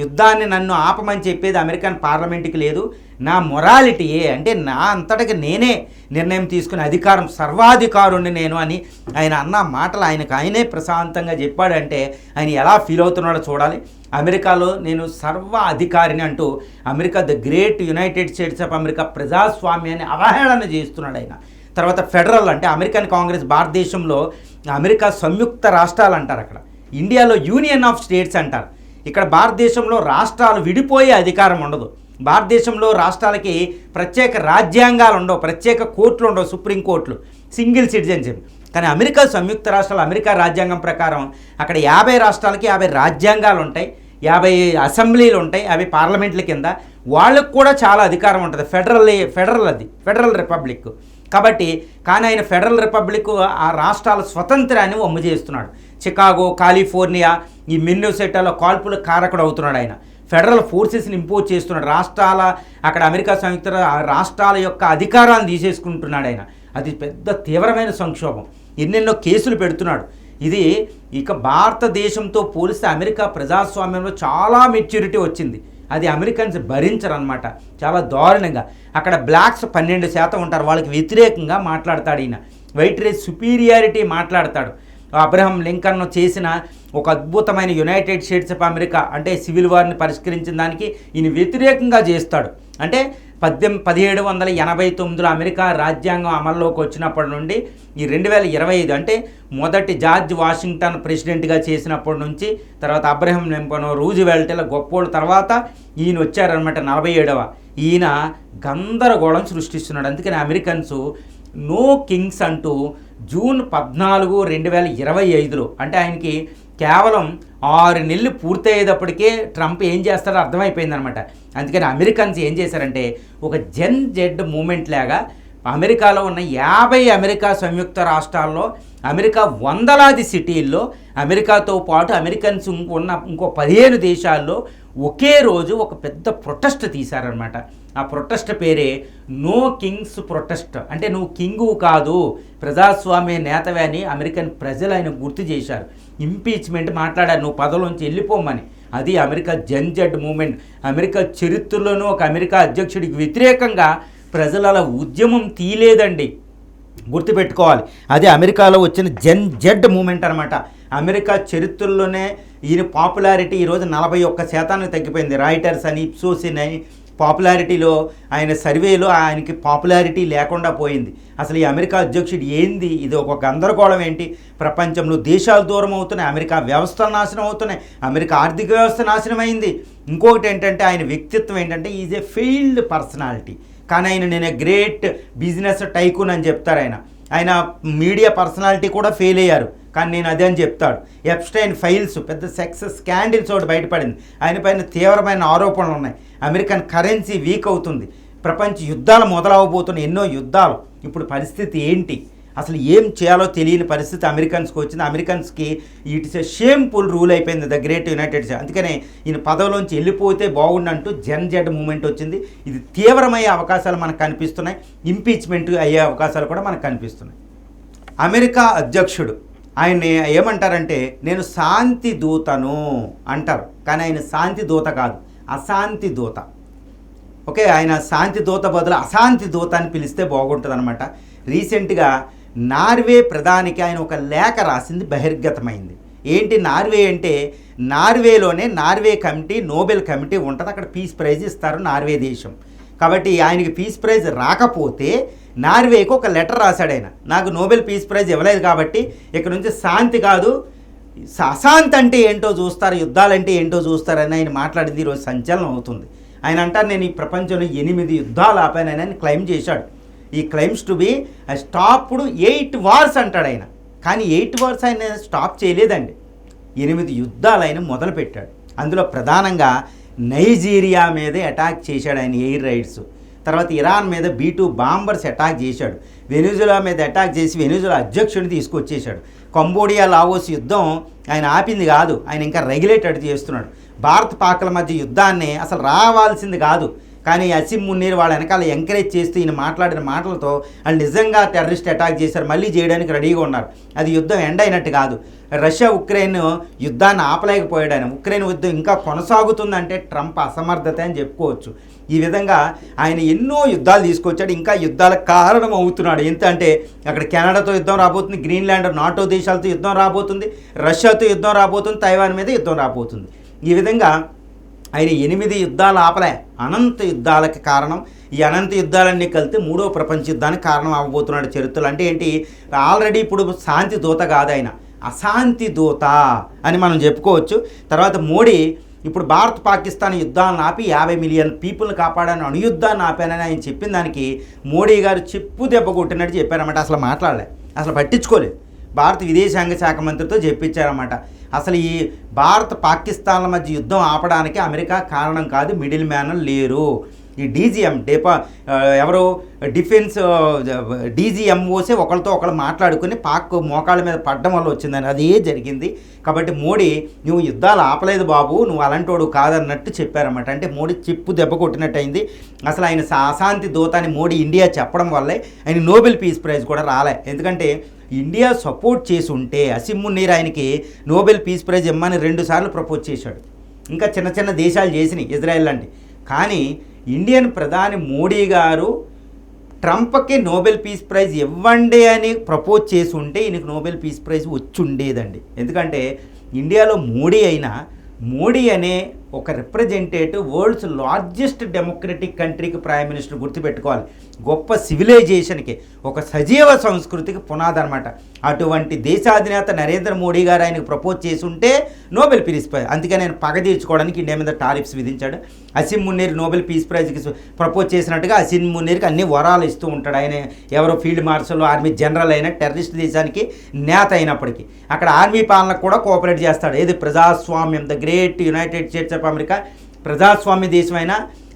యుద్ధాన్ని నన్ను ఆపమని చెప్పేది అమెరికన్ పార్లమెంట్కి లేదు. నా మొరాలిటీయే అంటే నా అంతటికి నేనే నిర్ణయం తీసుకునే అధికారం, సర్వాధికారుణ్ణి నేను అని ఆయన అన్న మాటలు ఆయనే ప్రశాంతంగా చెప్పాడంటే ఆయన ఎలా ఫీల్ అవుతున్నాడో చూడాలి. అమెరికాలో నేను సర్వ అధికారిని అంటూ America the great United States of America ప్రజాస్వామ్యాన్ని అవహేళన చేస్తున్నాడు ఆయన. తర్వాత ఫెడరల్ అంటే అమెరికన్ కాంగ్రెస్, భారతదేశంలో అమెరికా సంయుక్త రాష్ట్రాలు అంటారు, అక్కడ ఇండియాలో యూనియన్ ఆఫ్ స్టేట్స్ అంటారు. ఇక్కడ భారతదేశంలో రాష్ట్రాలు విడిపోయే అధికారం ఉండదు. భారతదేశంలో రాష్ట్రాలకి ప్రత్యేక రాజ్యాంగాలు ఉండవు, ప్రత్యేక కోర్టులు ఉండవు, సుప్రీంకోర్టులు, సింగిల్ సిటిజన్షిప్. కానీ అమెరికా సంయుక్త రాష్ట్రాలు అమెరికా రాజ్యాంగం ప్రకారం అక్కడ 50 రాష్ట్రాలకి 50 రాజ్యాంగాలు ఉంటాయి, 50 అసెంబ్లీలు ఉంటాయి, అవి పార్లమెంట్ల కింద. వాళ్ళకు కూడా చాలా అధికారం ఉంటుంది. ఫెడరల్ రిపబ్లిక్ కాబట్టి. కానీ ఆయన ఫెడరల్ రిపబ్లిక్ ఆ రాష్ట్రాల స్వతంత్రాన్ని వమ్ము చేస్తున్నాడు. చికాగో, కాలిఫోర్నియా, ఈ మిన్నెసోటాలో కాల్పుల కారకుడు అవుతున్నాడు ఆయన. ఫెడరల్ ఫోర్సెస్ని ఇంపోజ్ చేస్తున్నాడు. అక్కడ అమెరికా సంయుక్త రాష్ట్రాల యొక్క అధికారాన్ని తీసేసుకుంటున్నాడు ఆయన. అది పెద్ద తీవ్రమైన సంక్షోభం. ఎన్నెన్నో కేసులు పెడుతున్నాడు. ఇది ఇక భారతదేశంతో పోలిస్తే అమెరికా ప్రజాస్వామ్యంలో చాలా మెచ్యూరిటీ వచ్చింది. అది అమెరికన్స్ భరించరనమాట, చాలా దారుణంగా. అక్కడ బ్లాక్స్ 12% ఉంటారు, వాళ్ళకి వ్యతిరేకంగా మాట్లాడతాడు ఈయన. వైట్ రేస్ సుపీరియారిటీ మాట్లాడతాడు. అబ్రహం లింకన్ చేసిన ఒక అద్భుతమైన యునైటెడ్ స్టేట్స్ ఆఫ్ అమెరికా అంటే సివిల్ వార్ని పరిష్కరించిన దానికి ఈయన వ్యతిరేకంగా చేస్తాడు. అంటే 1789లో అమెరికా రాజ్యాంగం అమల్లోకి వచ్చినప్పటి నుండి ఈ 2025 అంటే మొదటి జార్జ్ వాషింగ్టన్ ప్రెసిడెంట్గా చేసినప్పటి నుంచి, తర్వాత అబ్రహం లింకన్, రూజ్వెల్ట్ ఇలా గొప్పోళ్ళ తర్వాత ఈయన వచ్చారనమాట 47వ. ఈయన గందరగోళం సృష్టిస్తున్నాడు. అందుకని అమెరికన్స్ నో కింగ్స్ అంటూ జూన్ 14, 2025లో అంటే ఆయనకి కేవలం 6 నెలలు పూర్తయ్యేటప్పటికే ట్రంప్ ఏం చేస్తాడో అర్థమైపోయిందనమాట. అందుకని అమెరికన్స్ ఏం చేశారంటే ఒక జెన్ జెడ్ మూమెంట్ లాగా అమెరికాలో ఉన్న 50 అమెరికా సంయుక్త రాష్ట్రాల్లో, అమెరికా వందలాది సిటీల్లో, అమెరికాతో పాటు అమెరికన్స్ ఉన్న ఇంకో 15 దేశాల్లో ఒకే రోజు ఒక పెద్ద ప్రొటెస్ట్ తీశారనమాట. ఆ ప్రొటెస్ట్ పేరే నో కింగ్స్ ప్రొటెస్ట్. అంటే నువ్వు కింగు కాదు, ప్రజాస్వామ్య నేతవే అని అమెరికన్ ప్రజలు ఆయన గుర్తు చేశారు. ఇంపీచ్మెంట్ మాట్లాడారు, నువ్వు పదవిలోంచి వెళ్ళిపోమని. అది అమెరికా జెన్ జెడ్ మూమెంట్. అమెరికా చరిత్రలోనూ ఒక అమెరికా అధ్యక్షుడికి వ్యతిరేకంగా ప్రజల ఉద్యమం తీయలేదండి, గుర్తుపెట్టుకోవాలి. అది అమెరికాలో వచ్చిన జెన్ జెడ్ మూమెంట్ అనమాట. అమెరికా చరిత్రలోనే ఈయన పాపులారిటీ ఈరోజు 41% తగ్గిపోయింది. రాయిటర్స్ అని, ఇప్సోస్ అని పాపులారిటీలో ఆయన సర్వేలో ఆయనకి పాపులారిటీ లేకుండా పోయింది. అసలు ఈ అమెరికా అధ్యక్షుడు ఏంది, ఇది ఒక గందరగోళం ఏంటి? ప్రపంచంలో దేశాలు దూరం అవుతున్నాయి, అమెరికా వ్యవస్థలు నాశనం అవుతున్నాయి, అమెరికా ఆర్థిక వ్యవస్థ నాశనం అయింది. ఇంకొకటి ఏంటంటే ఆయన వ్యక్తిత్వం ఏంటంటే ఈజ్ ఏ ఫెయిల్డ్ పర్సనాలిటీ. కానీ ఆయన నేను గ్రేట్ బిజినెస్ టైకూన్ అని చెప్తారు. ఆయన మీడియా పర్సనాలిటీ కూడా ఫెయిల్ అయ్యారు, కానీ నేను అదే అని చెప్తాడు. ఎప్స్టైన్ ఫైల్స్ పెద్ద సెక్స్ స్కాండిల్స్ ఒకటి బయటపడింది. ఆయన పైన తీవ్రమైన ఆరోపణలు ఉన్నాయి. అమెరికన్ కరెన్సీ వీక్ అవుతుంది, ప్రపంచ యుద్ధాలు మొదలవబోతున్నాయి, ఎన్నో యుద్ధాలు. ఇప్పుడు పరిస్థితి ఏంటి, అసలు ఏం చేయాలో తెలియని పరిస్థితి అమెరికన్స్కి వచ్చింది. అమెరికన్స్కి ఇట్స్ ఎ షేమ్ఫుల్ రూల్ అయిపోయింది ద గ్రేట్ యునైటెడ్ స్టేట్స్. అందుకనే ఈయన పదవిలోంచి వెళ్ళిపోతే బాగుండంటూ జెన్ జెడ్ మూమెంట్ వచ్చింది. ఇది తీవ్రమయ్యే అవకాశాలు మనకు కనిపిస్తున్నాయి, ఇంపీచ్మెంట్ అయ్యే అవకాశాలు కూడా మనకు కనిపిస్తున్నాయి. అమెరికా అధ్యక్షుడు ఆయన్ని ఏమంటారంటే నేను శాంతి దూతను అంటారు, కానీ ఆయన శాంతి దూత కాదు, అశాంతి దూత. ఓకే, ఆయన శాంతి దూత బదులు అశాంతి దూత అని పిలిస్తే బాగుంటుంది అనమాట. రీసెంట్గా నార్వే ప్రధానికి ఆయన ఒక లేఖ రాసింది బహిర్గతమైంది. ఏంటి నార్వే అంటే, నార్వేలోనే నార్వే కమిటీ, నోబెల్ కమిటీ ఉంటుంది, అక్కడ పీస్ ప్రైజ్ ఇస్తారు నార్వే దేశం. కాబట్టి ఆయనకి పీస్ ప్రైజ్ రాకపోతే నార్వేకి ఒక లెటర్ రాశాడు ఆయన, నాకు నోబెల్ పీస్ ప్రైజ్ ఇవ్వలేదు కాబట్టి ఇక్కడ నుంచి శాంతి కాదు అశాంతి అంటే ఏంటో చూస్తారు, యుద్ధాలంటే ఏంటో చూస్తారని ఆయన మాట్లాడింది ఈరోజు సంచలనం అవుతుంది. ఆయన అంటారు నేను ఈ ప్రపంచంలో 8 యుద్ధాలు ఆపానని ఆయన క్లెయిమ్ చేశాడు. ఈ claims to be stopped 8 wars అంటాడు ఆయన. కానీ 8 వార్స్ ఆయన స్టాప్ చేయలేదండి, 8 యుద్ధాలు ఆయన మొదలుపెట్టాడు. అందులో ప్రధానంగా నైజీరియా మీదే అటాక్ చేశాడు ఆయన, ఎయిర్ రైడ్స్. తర్వాత ఇరాన్ మీద B-2 బాంబర్స్ అటాక్ చేశాడు. వెనిజులా మీద అటాక్ చేసి వెనిజులా అధ్యక్షుడిని తీసుకొచ్చేశాడు. కంబోడియా, లావోస్ యుద్ధం ఆయన ఆపింది కాదు, ఆయన ఇంకా రెగ్యులేటెడ్ చేస్తున్నాడు. భారత్ పాక్ల మధ్య యుద్ధాన్ని అసలు రావాల్సింది కాదు, కానీ అసిం మున్నీర్ వాళ్ళ వెనకాల ఎంకరేజ్ చేస్తూ ఈయన మాట్లాడిన మాటలతో వాళ్ళు నిజంగా టెర్రరిస్ట్ అటాక్ చేశారు, మళ్ళీ చేయడానికి రెడీగా ఉన్నారు. అది యుద్ధం ఎండ్ అయినట్టు కాదు. రష్యా ఉక్రెయిన్ యుద్ధాన్ని ఆపలేకపోయాడు ఆయన. ఉక్రెయిన్ యుద్ధం ఇంకా కొనసాగుతుందంటే ట్రంప్ అసమర్థత అని చెప్పుకోవచ్చు. ఈ విధంగా ఆయన ఎన్నో యుద్ధాలు తీసుకొచ్చాడు, ఇంకా యుద్ధాలకు కారణం అవుతున్నాడు. ఎందుకంటే అక్కడ కెనడాతో యుద్ధం రాబోతుంది, గ్రీన్లాండ్ నాటో దేశాలతో యుద్ధం రాబోతుంది, రష్యాతో యుద్ధం రాబోతుంది, తైవాన్ మీద యుద్ధం రాబోతుంది. ఈ విధంగా ఆయన 8 యుద్ధాలు ఆపలే, అనంత యుద్ధాలకు కారణం. ఈ అనంత యుద్ధాలన్నీ కలిసి 3వ ప్రపంచ యుద్ధానికి కారణం అవ్వబోతున్నాడు చరిత్రలో. అంటే ఏంటి, ఆల్రెడీ ఇప్పుడు శాంతి దూత కాదు ఆయన, అశాంతి దూత అని మనం చెప్పుకోవచ్చు. తర్వాత మోడీ ఇప్పుడు భారత్ పాకిస్తాన్ యుద్ధాలను ఆపి 50 మిలియన్ పీపుల్ని కాపాడని అణుయుద్ధాన్ని ఆపానని ఆయన చెప్పిన దానికి మోడీ గారు చెప్పు దెబ్బ కొట్టినట్టు చెప్పారన్నమాట. అసలు మాట్లాడలే, అసలు పట్టించుకోలేదు. భారత విదేశాంగ శాఖ మంత్రితో చెప్పించారన్నమాట. అసలు ఈ భారత్ పాకిస్తాన్ల మధ్య యుద్ధం ఆపడానికి అమెరికా కారణం కాదు, మిడిల్ మ్యాన్ లేరు. ఈ డీజీఎం ఎవరు డిఫెన్స్ డీజీఎంఓసే ఒకరితో ఒకరు మాట్లాడుకుని పాక్ మోకాళ్ళ మీద పడడం వల్ల వచ్చిందని అదే జరిగింది. కాబట్టి మోడీ నువ్వు యుద్ధాలు ఆపలేదు బాబు, నువ్వు అలాంటోడు కాదన్నట్టు చెప్పారన్నమాట. అంటే మోడీ చెప్పు దెబ్బ కొట్టినట్టు అయింది. అసలు ఆయన అశాంతి దూతాన్ని మోడీ ఇండియా చెప్పడం వల్లే ఆయన నోబెల్ పీస్ ప్రైజ్ కూడా రాలే. ఎందుకంటే ఇండియా సపోర్ట్ చేసి ఉంటే అసిమ్ మునీర్ ఆయనకి నోబెల్ పీస్ ప్రైజ్ ఇమ్మని 2 సార్లు ప్రపోజ్ చేశాడు. ఇంకా చిన్న చిన్న దేశాలు చేసినాయి, ఇజ్రాయెల్ లాంటి. కానీ ఇండియన్ ప్రధాని మోడీ గారు ట్రంప్కి నోబెల్ పీస్ ప్రైజ్ ఇవ్వండి అని ప్రపోజ్ చేసి ఉంటే ఈయనకు నోబెల్ పీస్ ప్రైజ్ వచ్చి ఉండేదండి. ఎందుకంటే ఇండియాలో మోడీ అనే ఒక రిప్రజెంటేటివ్ వరల్డ్స్ లార్జెస్ట్ డెమోక్రటిక్ కంట్రీకి ప్రైమ్ మినిస్టర్ గుర్తుపెట్టుకోవాలి. గొప్ప సివిలైజేషన్కి, ఒక సజీవ సంస్కృతికి పునాది అనమాట. అటువంటి దేశాధినేత నరేంద్ర మోడీ గారు ఆయనకు ప్రపోజ్ చేసి ఉంటే నోబెల్ పీస్ ప్రైజ్. అందుకని ఆయన పగ తీర్చుకోవడానికి ఇండియా మీద టారిఫ్స్ విధించాడు. అసిమ్ మునీర్ నోబెల్ పీస్ ప్రైజ్కి ప్రపోజ్ చేసినట్టుగా అసిమ్ మునీర్కి అన్ని వరాలు ఇస్తూ ఉంటాడు. ఆయన ఎవరో ఫీల్డ్ మార్షల్, ఆర్మీ జనరల్ అయిన టెర్రరిస్ట్ దేశానికి నేత అయినప్పటికీ అక్కడ ఆర్మీ పాలనకు కూడా కోఆపరేట్ చేస్తాడు. ఏది ప్రజాస్వామ్యం, the great United States of America ప్రజాస్వామ్య దేశమైన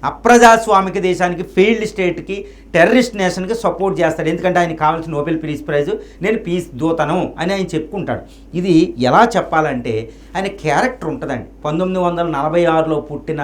అప్రజాస్వామిక దేశానికి, ఫెయిల్డ్ స్టేట్కి, టెర్రరిస్ట్ నేషన్కి సపోర్ట్ చేస్తాడు. ఎందుకంటే ఆయనకి కావాల్సిన నోబెల్ పీస్ ప్రైజ్ నేను పీస్ దూతను అని ఆయన చెప్పుకుంటాడు. ఇది ఎలా చెప్పాలంటే ఆయన క్యారెక్టర్ ఉంటుందండి. 1946లో పుట్టిన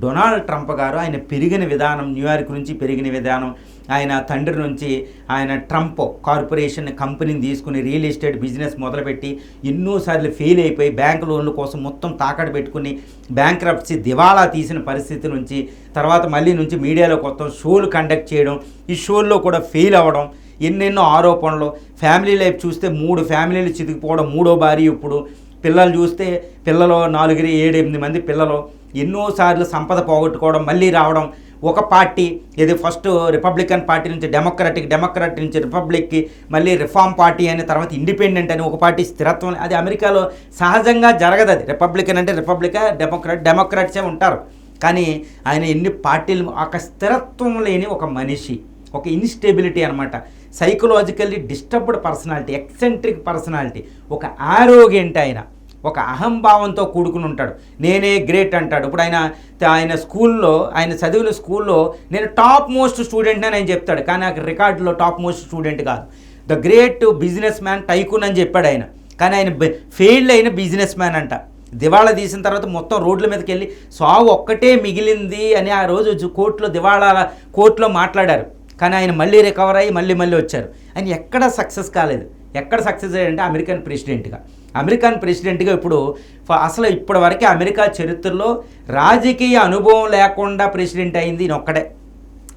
డొనాల్డ్ ట్రంప్ గారు ఆయన పెరిగిన విధానం, న్యూయార్క్ నుంచి పెరిగిన విధానం, ఆయన తండ్రి నుంచి ఆయన ట్రంప్ కార్పొరేషన్ కంపెనీని తీసుకుని రియల్ ఎస్టేట్ బిజినెస్ మొదలుపెట్టి ఎన్నోసార్లు ఫెయిల్ అయిపోయి బ్యాంక్ లోన్ల కోసం మొత్తం తాకట్టు పెట్టుకుని బ్యాంక్రప్సీ దివాళా తీసిన పరిస్థితి నుంచి తర్వాత మళ్ళీ నుంచి మీడియాలో కొత్త షోలు కండక్ట్ చేయడం, ఈ షోల్లో కూడా ఫెయిల్ అవ్వడం, ఎన్నెన్నో ఆరోపణలు, ఫ్యామిలీ లైఫ్ చూస్తే 3 ఫ్యామిలీలు చితికిపోవడం, 3వ భార్య, ఇప్పుడు పిల్లలు చూస్తే పిల్లలు 4-7-8 మంది పిల్లలు, ఎన్నోసార్లు సంపద పోగొట్టుకోవడం, మళ్ళీ రావడం. ఒక పార్టీ ఇది ఫస్ట్ రిపబ్లికన్ పార్టీ నుంచి డెమోక్రాట్ నుంచి రిపబ్లిక్కి, మళ్ళీ రిఫార్మ్ పార్టీ అని, తర్వాత ఇండిపెండెంట్ అని ఒక పార్టీ స్థిరత్వం. అది అమెరికాలో సహజంగా జరగదు. అది రిపబ్లికన్ అంటే డెమోక్రాట్సే ఉంటారు. కానీ ఆయన ఎన్ని పార్టీలు, ఒక స్థిరత్వం లేని ఒక మనిషి, ఒక ఇన్స్టెబిలిటీ అనమాట. Psychologically disturbed personality, eccentric personality, ఒక ఆరోగ్యంట్ ఆయన, ఒక అహంభావంతో కూడుకుని ఉంటాడు. నేనే గ్రేట్ అంటాడు. ఇప్పుడు ఆయన స్కూల్లో, ఆయన చదివిన స్కూల్లో నేను టాప్ మోస్ట్ స్టూడెంట్ అని ఆయన చెప్తాడు. కానీ ఆ రికార్డులో టాప్ మోస్ట్ స్టూడెంట్ కాదు. The great business man tycoon అని చెప్పాడు ఆయన. కానీ ఆయన ఫెయిల్డ్ అయిన బిజినెస్ మ్యాన్ అంట. దివాళా తీసిన తర్వాత మొత్తం రోడ్ల మీదకి వెళ్ళి సావు ఒక్కటే మిగిలింది అని ఆ రోజు కోర్టులో మాట్లాడారు. కానీ ఆయన మళ్ళీ రికవర్ అయ్యి మళ్ళీ వచ్చారు. ఆయన ఎక్కడ సక్సెస్ కాలేదు. ఎక్కడ సక్సెస్ అయ్యాడంటే అమెరికన్ ప్రెసిడెంట్గా ఇప్పుడు అసలు ఇప్పటివరకు అమెరికా చరిత్రలో రాజకీయ అనుభవం లేకుండా ప్రెసిడెంట్ అయింది ఈయన ఒక్కడే,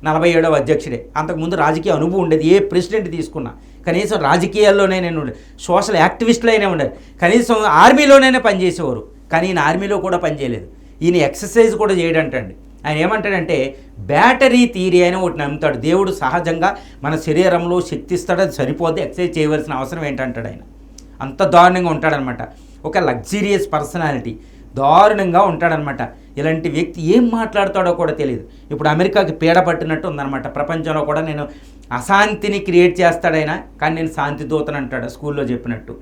47వ అధ్యక్షుడే. అంతకుముందు రాజకీయ అనుభవం ఉండేది. ఏ ప్రెసిడెంట్ తీసుకున్నా కనీసం రాజకీయాల్లోనే నేను సోషల్ యాక్టివిస్టులు అయినా ఉండేది, కనీసం ఆర్మీలోనైనా పనిచేసేవారు. కానీ ఈయన ఆర్మీలో కూడా పనిచేయలేదు. ఈయన ఎక్సర్సైజ్ కూడా చేయడంటండి. ఆయన ఏమంటాడంటే బ్యాటరీ థియరీ అని ఒకటి నమ్ముతాడు. దేవుడు సహజంగా మన శరీరంలో శక్తి ఇస్తాడు, అది సరిపోద్ది, ఎక్సర్సైజ్ చేయవలసిన అవసరం ఏంటంటాడు ఆయన. అంత దారుణంగా ఉంటాడనమాట. ఒక లగ్జరియస్ పర్సనాలిటీ, దారుణంగా ఉంటాడనమాట. ఇలాంటి వ్యక్తి ఏం మాట్లాడతాడో కూడా తెలియదు. ఇప్పుడు అమెరికాకి పీడ పట్టినట్టు ఉందన్నమాట. ప్రపంచంలో కూడా నేను అశాంతిని క్రియేట్ చేస్తాడైనా, కానీ నేను శాంతి దూతను అంటాడు స్కూల్లో చెప్పినట్టు.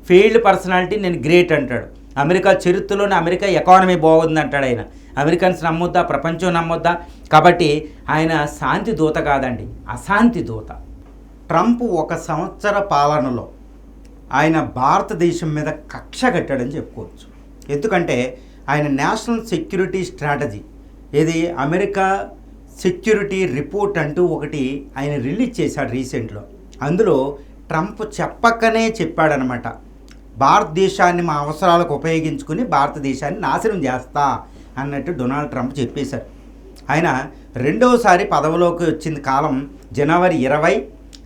ఫెయిల్డ్ పర్సనాలిటీ, నేను గ్రేట్ అంటాడు. అమెరికా చరిత్రలోనే అమెరికా ఎకానమీ బాగుంది అంటాడు ఆయన. అమెరికన్స్ నమ్మొద్దా, ప్రపంచం నమ్మొద్దా? కాబట్టి ఆయన శాంతి దూత కాదండి, అశాంతి దూత. ట్రంప్ 1 సంవత్సర పాలనలో ఆయన భారతదేశం మీద కక్ష కట్టాడని చెప్పుకోవచ్చు. ఎందుకంటే ఆయన నేషనల్ సెక్యూరిటీ స్ట్రాటజీ, ఏది అమెరికా సెక్యూరిటీ రిపోర్ట్ అంటూ ఒకటి ఆయన రిలీజ్ చేశాడు రీసెంట్లో. అందులో ట్రంప్ చెప్పకనే చెప్పాడనమాట, భారతదేశాన్ని మా అవసరాలకు ఉపయోగించుకుని భారతదేశాన్ని నాశనం చేస్తా అన్నట్టు డొనాల్డ్ ట్రంప్ చెప్పేశారు. ఆయన 2వసారి పదవిలోకి వచ్చిన కాలం జనవరి 20,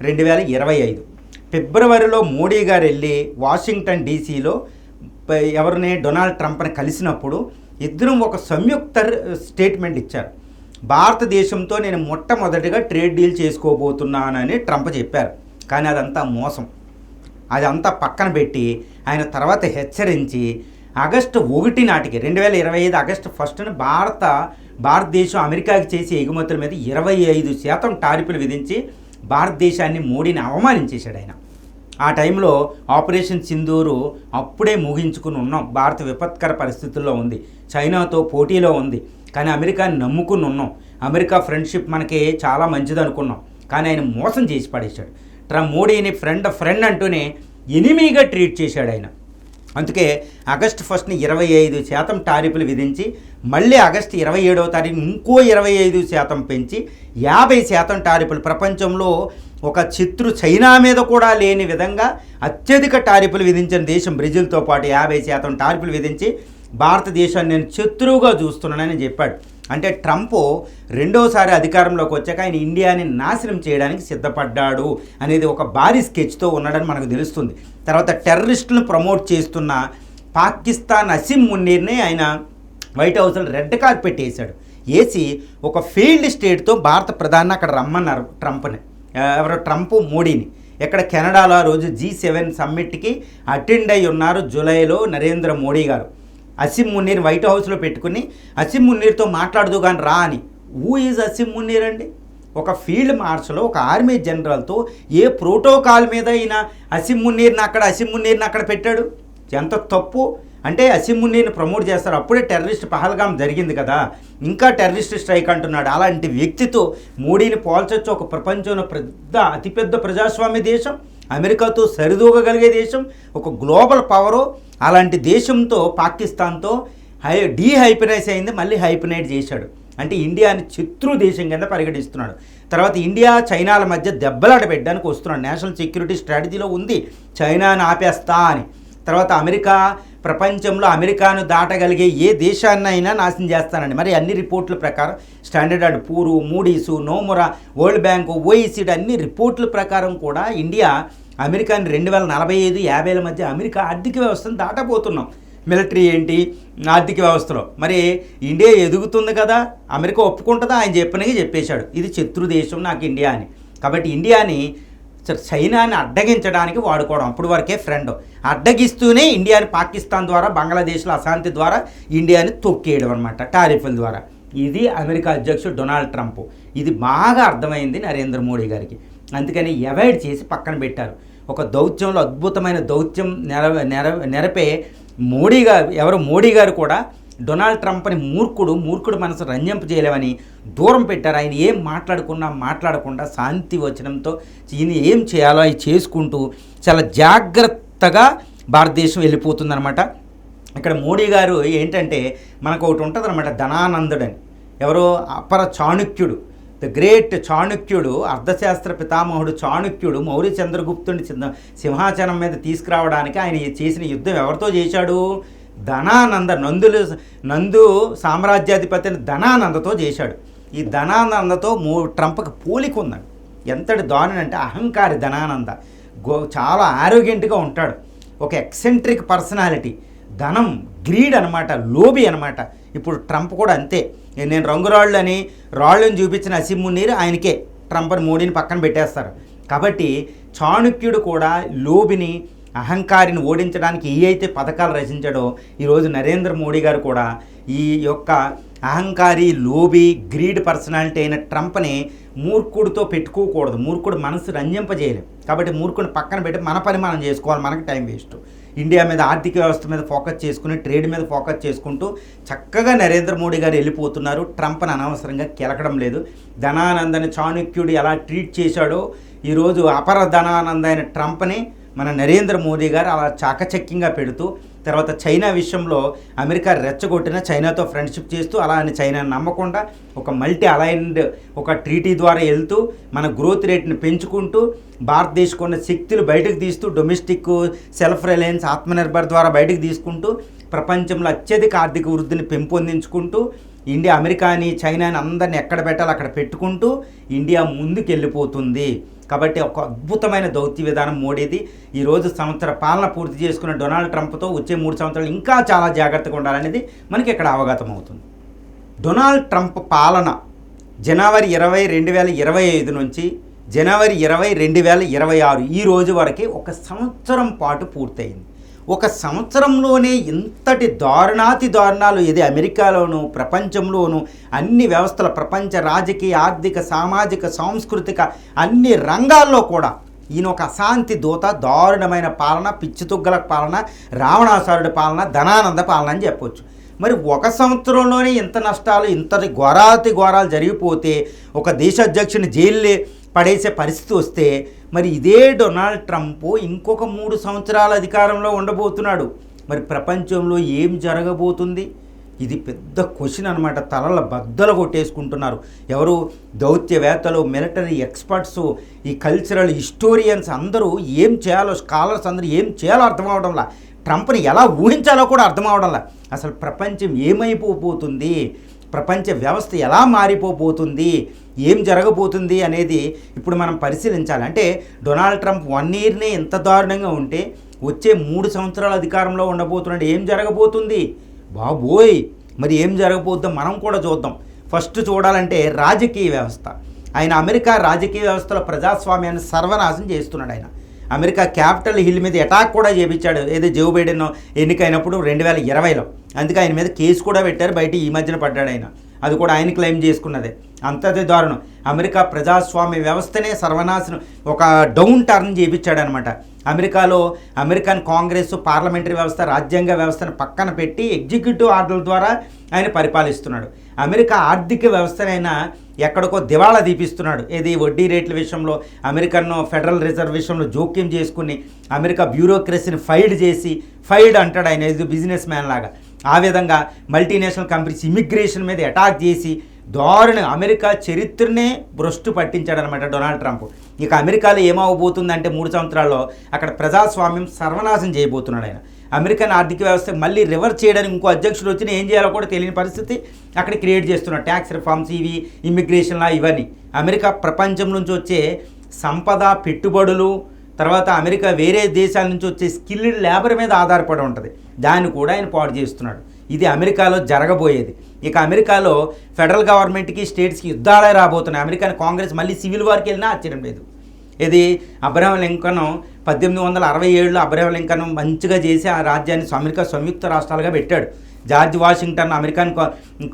2025. ఫిబ్రవరిలో మోడీ గారు వెళ్ళి వాషింగ్టన్ డీసీలో ఎవరిని డొనాల్డ్ ట్రంప్ని కలిసినప్పుడు ఇద్దరం ఒక సంయుక్త స్టేట్మెంట్ ఇచ్చారు. భారతదేశంతో నేను మొట్టమొదటిగా ట్రేడ్ డీల్ చేసుకోబోతున్నానని ట్రంప్ చెప్పారు. కానీ అదంతా మోసం. అదంతా పక్కన పెట్టి ఆయన తర్వాత హెచ్చరించి ఆగస్టు 1 నాటికి 2025 ఆగస్టు 1న భారతదేశం అమెరికాకి చేసే ఎగుమతుల మీద 25% టారిఫ్లు విధించి భారతదేశాన్ని మోడీని అవమానించేశాడు ఆయన. ఆ టైంలో ఆపరేషన్ సింధూరు అప్పుడే ముగించుకుని ఉన్నాం. భారత విపత్కర పరిస్థితుల్లో ఉంది, చైనాతో పోటీలో ఉంది, కానీ అమెరికాని నమ్ముకుని ఉన్నాం. అమెరికా ఫ్రెండ్షిప్ మనకి చాలా మంచిది అనుకున్నాం, కానీ ఆయన మోసం చేసి పడేశాడు. మోడీని ఫ్రెండ్ అంటూనే ఎనిమీగా ట్రీట్ చేశాడు ఆయన. అందుకే ఆగస్టు 1ని 25% టారిఫ్లు విధించి మళ్ళీ ఆగస్టు 27వ తారీఖు ఇంకో 25% పెంచి 50% టారిఫ్లు, ప్రపంచంలో ఒక చైనా మీద కూడా లేని విధంగా అత్యధిక టారిఫ్లు విధించిన దేశం బ్రెజిల్తో పాటు 50% టారిఫ్లు విధించి భారతదేశాన్ని నేను శత్రువుగా చూస్తున్నానని చెప్పాడు. అంటే ట్రంప్ రెండోసారి అధికారంలోకి వచ్చాక ఆయన ఇండియాని నాశనం చేయడానికి సిద్ధపడ్డాడు అనేది ఒక భారీ స్కెచ్తో ఉన్నాడని మనకు తెలుస్తుంది. తర్వాత టెర్రరిస్టులను ప్రమోట్ చేస్తున్న పాకిస్తాన్ అసీం మున్నీర్ని ఆయన వైట్ హౌస్లో రెడ్ కార్పెట్ వేసాడు. వేసి ఒక ఫెయిల్డ్ స్టేట్తో భారత ప్రధాని అక్కడ రమ్మన్నారు ట్రంప్ మోడీని. ఎక్కడ కెనడాలో ఆ రోజు G7 సమ్మిట్కి అటెండ్ అయి ఉన్నారు జూలైలో నరేంద్ర మోడీ గారు. అసీం మున్నీర్ వైట్ హౌస్లో పెట్టుకుని అసీం మున్నీర్తో మాట్లాడదు కానీ రా అని. హూ ఈజ్ అసీం మున్నీర్ అండి? ఒక ఫీల్డ్ మార్షల్, ఒక ఆర్మీ జనరల్తో ఏ ప్రోటోకాల్ మీద ఈయన అసీం మున్నీర్ని అక్కడ పెట్టాడు? ఎంత తప్పు! అంటే అసీం మున్నీర్ని ప్రమోట్ చేస్తారు. అప్పుడే టెర్రరిస్ట్ పహల్గాం జరిగింది కదా, ఇంకా టెర్రరిస్ట్ స్ట్రైక్ అంటున్నాడు. అలాంటి వ్యక్తితో మోడీని పోల్చొచ్చు. ఒక ప్రపంచంలో అతిపెద్ద ప్రజాస్వామ్య దేశం, అమెరికాతో సరిదూగగలిగే దేశం, ఒక గ్లోబల్ పవరు. అలాంటి దేశంతో పాకిస్తాన్తో డీహైపనైజ్ అయింది, మళ్ళీ హైపనైజ్ చేశాడు. అంటే ఇండియాని శత్రు దేశం కింద పరిగణిస్తున్నాడు. తర్వాత ఇండియా చైనాల మధ్య దెబ్బలాట పెట్టడానికి వస్తున్నాడు. నేషనల్ సెక్యూరిటీ స్ట్రాటజీలో ఉంది చైనాని ఆపేస్తా అని. తర్వాత ప్రపంచంలో అమెరికాను దాటగలిగే ఏ దేశాన్నైనా నాశనం చేస్తానండి. మరి అన్ని రిపోర్ట్ల ప్రకారం standard Poor's, Moody's, Nomura, world bank, OECD అన్ని రిపోర్ట్ల ప్రకారం కూడా ఇండియా అమెరికాని 2045-50ల మధ్య అమెరికా ఆర్థిక వ్యవస్థను దాటబోతున్నాం. మిలిటరీ ఏంటి, ఆర్థిక వ్యవస్థలో మరి ఇండియా ఎదుగుతుంది కదా, అమెరికా ఒప్పుకుంటుందా? ఆయన చెప్పినగా చెప్పేశాడు, ఇది శత్రు దేశం నాకు ఇండియా అని. కాబట్టి ఇండియాని చైనాని అడ్డగించడానికి వాడుకోవడం. అప్పుడు వరకే ఫ్రెండ్, అడ్డగిస్తూనే ఇండియాని పాకిస్తాన్ ద్వారా, బంగ్లాదేశ్లో అశాంతి ద్వారా ఇండియాని తొక్కేయడం అనమాట, టారిఫ్ల ద్వారా. ఇది అమెరికా అధ్యక్షుడు డొనాల్డ్ ట్రంప్. ఇది బాగా అర్థమైంది నరేంద్ర మోడీ గారికి. అందుకని అవాయిడ్ చేసి పక్కన పెట్టారు. ఒక దౌత్యంలో అద్భుతమైన దౌత్యం నెరపే మోడీ గారు కూడా డొనాల్డ్ ట్రంప్ని మూర్ఖుడు మనసు రంజింప చేయలేమని దూరం పెట్టారు. ఆయన ఏం మాట్లాడకుండా శాంతి వచనంతో ఈయన ఏం చేయాలో అవి చేసుకుంటూ చాలా జాగ్రత్తగా భారతదేశం వెళ్ళిపోతుందనమాట. ఇక్కడ మోడీ గారు ఏంటంటే మనకు ఒకటి ఉంటుంది అనమాట, ధనానందుడని. ఎవరో అపర చాణుక్యుడు, ద గ్రేట్ చాణుక్యుడు, అర్థశాస్త్ర పితామహుడు చాణుక్యుడు మౌర్య చంద్రగుప్తుని సింహాసనం మీద తీసుకురావడానికి ఆయన చేసిన యుద్ధం ఎవరితో చేశాడు? నందు సామ్రాజ్యాధిపతిని ధనానందతో చేశాడు. ఈ ధనానందతో ట్రంప్కి పోలిక ఉందండి. ఎంతటి దారుణం అంటే అహంకారి ధనానంద, చాలా ఆరోగ్యంట్గా ఉంటాడు, ఒక ఎక్సెంట్రిక్ పర్సనాలిటీ, ధనం, గ్రీడ్ అనమాట, లోబి అనమాట. ఇప్పుడు ట్రంప్ కూడా అంతే. నేను రాళ్ళని చూపించిన అసీం మున్నీర్ ఆయనకే, ట్రంప్ని మోడీని పక్కన పెట్టేస్తారు. కాబట్టి చాణుక్యుడు కూడా లోబిని, అహంకారిని ఓడించడానికి ఏ అయితే పథకాలు రచించాడో ఈరోజు నరేంద్ర మోడీ గారు కూడా ఈ యొక్క అహంకారి, లోబి, గ్రీడ్ పర్సనాలిటీ అయిన ట్రంప్ని మూర్ఖుడితో పెట్టుకోకూడదు. మూర్ఖుడు మనసు రంజింపజేయలేం. కాబట్టి మూర్ఖుడిని పక్కన పెట్టి మన పని మనం చేసుకోవాలి, మనకి టైం వేస్ట్. ఇండియా మీద, ఆర్థిక వ్యవస్థ మీద ఫోకస్ చేసుకుని, ట్రేడ్ మీద ఫోకస్ చేసుకుంటూ చక్కగా నరేంద్ర మోడీ గారు వెళ్ళిపోతున్నారు. ట్రంప్ని అనవసరంగా కెలకడం లేదు. ధనానందని చాణుక్యుడు ఎలా ట్రీట్ చేశాడో ఈరోజు అపర ధనానంద అయిన ట్రంప్ని మన నరేంద్ర మోదీ గారు అలా చాకచక్యంగా పెడుతూ, తర్వాత చైనా విషయంలో అమెరికా రెచ్చగొట్టిన చైనాతో ఫ్రెండ్షిప్ చేస్తూ, అలా అని చైనాని నమ్మకుండా ఒక మల్టీ అలైన్డ్ ఒక ట్రీటీ ద్వారా వెళ్తూ మన గ్రోత్ రేట్ని పెంచుకుంటూ, భారతదేశకు ఉన్న శక్తులు బయటకు తీస్తూ, డొమెస్టిక్ సెల్ఫ్ రిలయన్స్, ఆత్మనిర్భర్ ద్వారా బయటకు తీసుకుంటూ, ప్రపంచంలో అత్యధిక ఆర్థిక వృద్ధిని పెంపొందించుకుంటూ, ఇండియా అమెరికాని, చైనాని అందరిని ఎక్కడ పెట్టాలో అక్కడ పెట్టుకుంటూ ఇండియా ముందుకు వెళ్ళిపోతుంది. కాబట్టి ఒక అద్భుతమైన దౌత్య విధానం మోడీది. ఈరోజు సంవత్సర పాలన పూర్తి చేసుకున్న డొనాల్డ్ ట్రంప్తో వచ్చే 3 సంవత్సరాలు ఇంకా చాలా జాగ్రత్తగా ఉండాలనేది మనకి ఇక్కడ అవగతం అవుతుంది. డొనాల్డ్ ట్రంప్ పాలన జనవరి 20, 2025 నుంచి జనవరి 20, 2026 ఈ రోజు వరకు 1 సంవత్సరం పాటు పూర్తయింది. ఒక సంవత్సరంలోనే ఇంతటి దారుణాతి దారుణాలు ఇది అమెరికాలోను ప్రపంచంలోను అన్ని వ్యవస్థల ప్రపంచ రాజకీయ ఆర్థిక సామాజిక సాంస్కృతిక అన్ని రంగాల్లో కూడా ఈయన ఒక అశాంతి దూత, దారుణమైన పాలన, పిచ్చితుగ్గల పాలన, రావణాసురుడి పాలన, ధనానంద పాలన అని చెప్పొచ్చు. మరి ఒక సంవత్సరంలోనే ఇంత నష్టాలు, ఇంతటి ఘోరాలు జరిగిపోతే ఒక దేశ అధ్యక్షుని జైలు పడేసే పరిస్థితి వస్తే మరి ఇదే డొనాల్డ్ ట్రంప్ ఇంకొక 3 సంవత్సరాల అధికారంలో ఉండబోతున్నాడు. మరి ప్రపంచంలో ఏం జరగబోతుంది? ఇది పెద్ద క్వశ్చన్ అనమాట. తలల బద్దలు కొట్టేసుకుంటున్నారు ఎవరు? దౌత్యవేత్తలు, మిలిటరీ ఎక్స్పర్ట్స్, ఈ కల్చరల్ హిస్టోరియన్స్ అందరూ ఏం చేయాలో, స్కాలర్స్ అందరూ ఏం చేయాలో అర్థం అవడంలా, ట్రంప్ని ఎలా ఊహించాలో కూడా అర్థం అవడంలా. అసలు ప్రపంచం ఏమైపోతుంది, ప్రపంచ వ్యవస్థ ఎలా మారిపోతుంది, ఏం జరగబోతుంది అనేది ఇప్పుడు మనం పరిశీలించాలి. అంటే డొనాల్డ్ ట్రంప్ 1 ఇయర్నే ఎంత దారుణంగా ఉంటే వచ్చే 3 సంవత్సరాల అధికారంలో ఉండబోతున్నాడు. ఏం జరగబోతుంది బాబోయ్? మరి ఏం జరగబోతుందో మనం కూడా చూద్దాం. ఫస్ట్ చూడాలంటే రాజకీయ వ్యవస్థ. ఆయన అమెరికా రాజకీయ వ్యవస్థలో ప్రజాస్వామ్యాన్ని సర్వనాశనం చేస్తున్నాడు. ఆయన అమెరికా క్యాపిటల్ హిల్ మీద అటాక్ కూడా చేయించాడు. ఏదో జో బైడెన్ ఎన్నికైనప్పుడు 2020లో. అందుకే ఆయన మీద కేసు కూడా పెట్టారు. బయట ఈ మధ్యన పడ్డాడు ఆయన. అది కూడా ఆయన క్లెయిమ్ చేసుకున్నదే. అంతది దారుణం. అమెరికా ప్రజాస్వామ్య వ్యవస్థనే సర్వనాశనం, ఒక డౌన్ టర్న్ చేయించాడనమాట. అమెరికాలో అమెరికన్ కాంగ్రెస్, పార్లమెంటరీ వ్యవస్థ, రాజ్యాంగ వ్యవస్థను పక్కన పెట్టి ఎగ్జిక్యూటివ్ ఆర్డర్ల ద్వారా ఆయన పరిపాలిస్తున్నాడు. అమెరికా ఆర్థిక వ్యవస్థనైనా ఎక్కడికో దివాళా తీపిస్తున్నాడు. ఏది వడ్డీ రేట్ల విషయంలో అమెరికన్ ఫెడరల్ రిజర్వ్ విషయంలో జోక్యం చేసుకుని అమెరికా బ్యూరోక్రసీని ఫైడ్ అంటాడు ఆయన, ఇది బిజినెస్ మ్యాన్ లాగా. ఆ విధంగా మల్టీనేషనల్ కంపెనీస్ ఇమిగ్రేషన్ మీద అటాక్ చేసి దారుణంగా అమెరికా చరిత్రనే భ్రష్టు పట్టించాడనమాట డొనాల్డ్ ట్రంప్. ఇక అమెరికాలో ఏమవబోతుందంటే 3 సంవత్సరాల్లో అక్కడ ప్రజాస్వామ్యం సర్వనాశనం చేయబోతున్నాడు ఆయన. అమెరికన్ ఆర్థిక వ్యవస్థ మళ్ళీ రివర్స్ చేయడానికి ఇంకో అధ్యక్షుడు వచ్చినా ఏం చేయాలో కూడా తెలియని పరిస్థితి అక్కడ క్రియేట్ చేస్తున్నాడు. ట్యాక్స్ రిఫార్మ్స్, ఇవి ఇమిగ్రేషన్లా, ఇవన్నీ అమెరికా ప్రపంచం నుంచి వచ్చే సంపద, పెట్టుబడులు, తర్వాత అమెరికా వేరే దేశాల నుంచి వచ్చే స్కిల్డ్ లేబర్ మీద ఆధారపడి ఉంటుంది. దాన్ని కూడా ఆయన పాడు చేస్తున్నాడు. ఇది అమెరికాలో జరగబోయేది. ఇక అమెరికాలో ఫెడరల్ గవర్నమెంట్కి, స్టేట్స్కి యుద్ధాలే రాబోతున్నాయి. అమెరికన్ కాంగ్రెస్ మళ్ళీ సివిల్ వార్కి వెళ్ళినా ఆశ్చర్యం లేదు. ఇది అబ్రహం లింకన్ 1867లో అబ్రహం లింకన్ మంచిగా చేసి ఆ రాజ్యాన్ని అమెరికా సంయుక్త రాష్ట్రాలుగా పెట్టాడు. జార్జ్ వాషింగ్టన్ అమెరికన్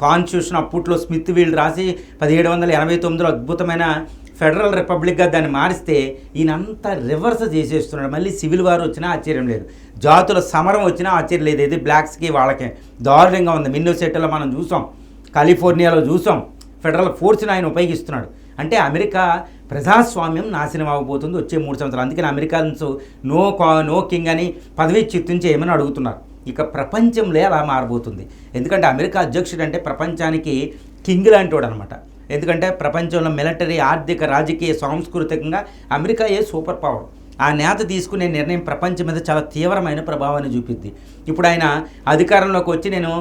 కాన్స్టిట్యూషన్ అప్పట్లో స్మిత్ వీల్ రాసి 1789లో అద్భుతమైన ఫెడరల్ రిపబ్లిక్గా దాన్ని మారిస్తే ఈయనంతా రివర్స్ చేసేస్తున్నాడు. మళ్ళీ సివిల్ వార్ వచ్చినా ఆశ్చర్యం లేదు, జాతుల సమరం వచ్చినా ఆశ్చర్యం లేదు. ఇది బ్లాక్స్కి వాళ్ళకే దారుణంగా ఉంది. మిన్నోసెటాలో మనం చూసాం, కాలిఫోర్నియాలో చూసాం, ఫెడరల్ ఫోర్స్ని ఆయన ఉపయోగిస్తున్నాడు. అంటే అమెరికా ప్రజాస్వామ్యం నాశనం అవ్వబోతుంది వచ్చే 3 సంవత్సరాలు. అందుకని అమెరికన్స్ నో కింగ్ అని పదవి చిత్తించి ఏమని అడుగుతున్నారు. ఇక ప్రపంచంలో అలా మారబోతుంది. ఎందుకంటే అమెరికా అధ్యక్షుడు అంటే ప్రపంచానికి కింగ్ లాంటి వాడు అనమాట. ఎందుకంటే ప్రపంచంలో మిలిటరీ, ఆర్థిక, రాజకీయ, సాంస్కృతికంగా అమెరికా సూపర్ పవర్. ఆ నేత తీసుకునే నిర్ణయం ప్రపంచం మీద చాలా తీవ్రమైన ప్రభావాన్ని చూపిద్ది. ఇప్పుడు ఆయన అధికారంలోకి వచ్చి నేను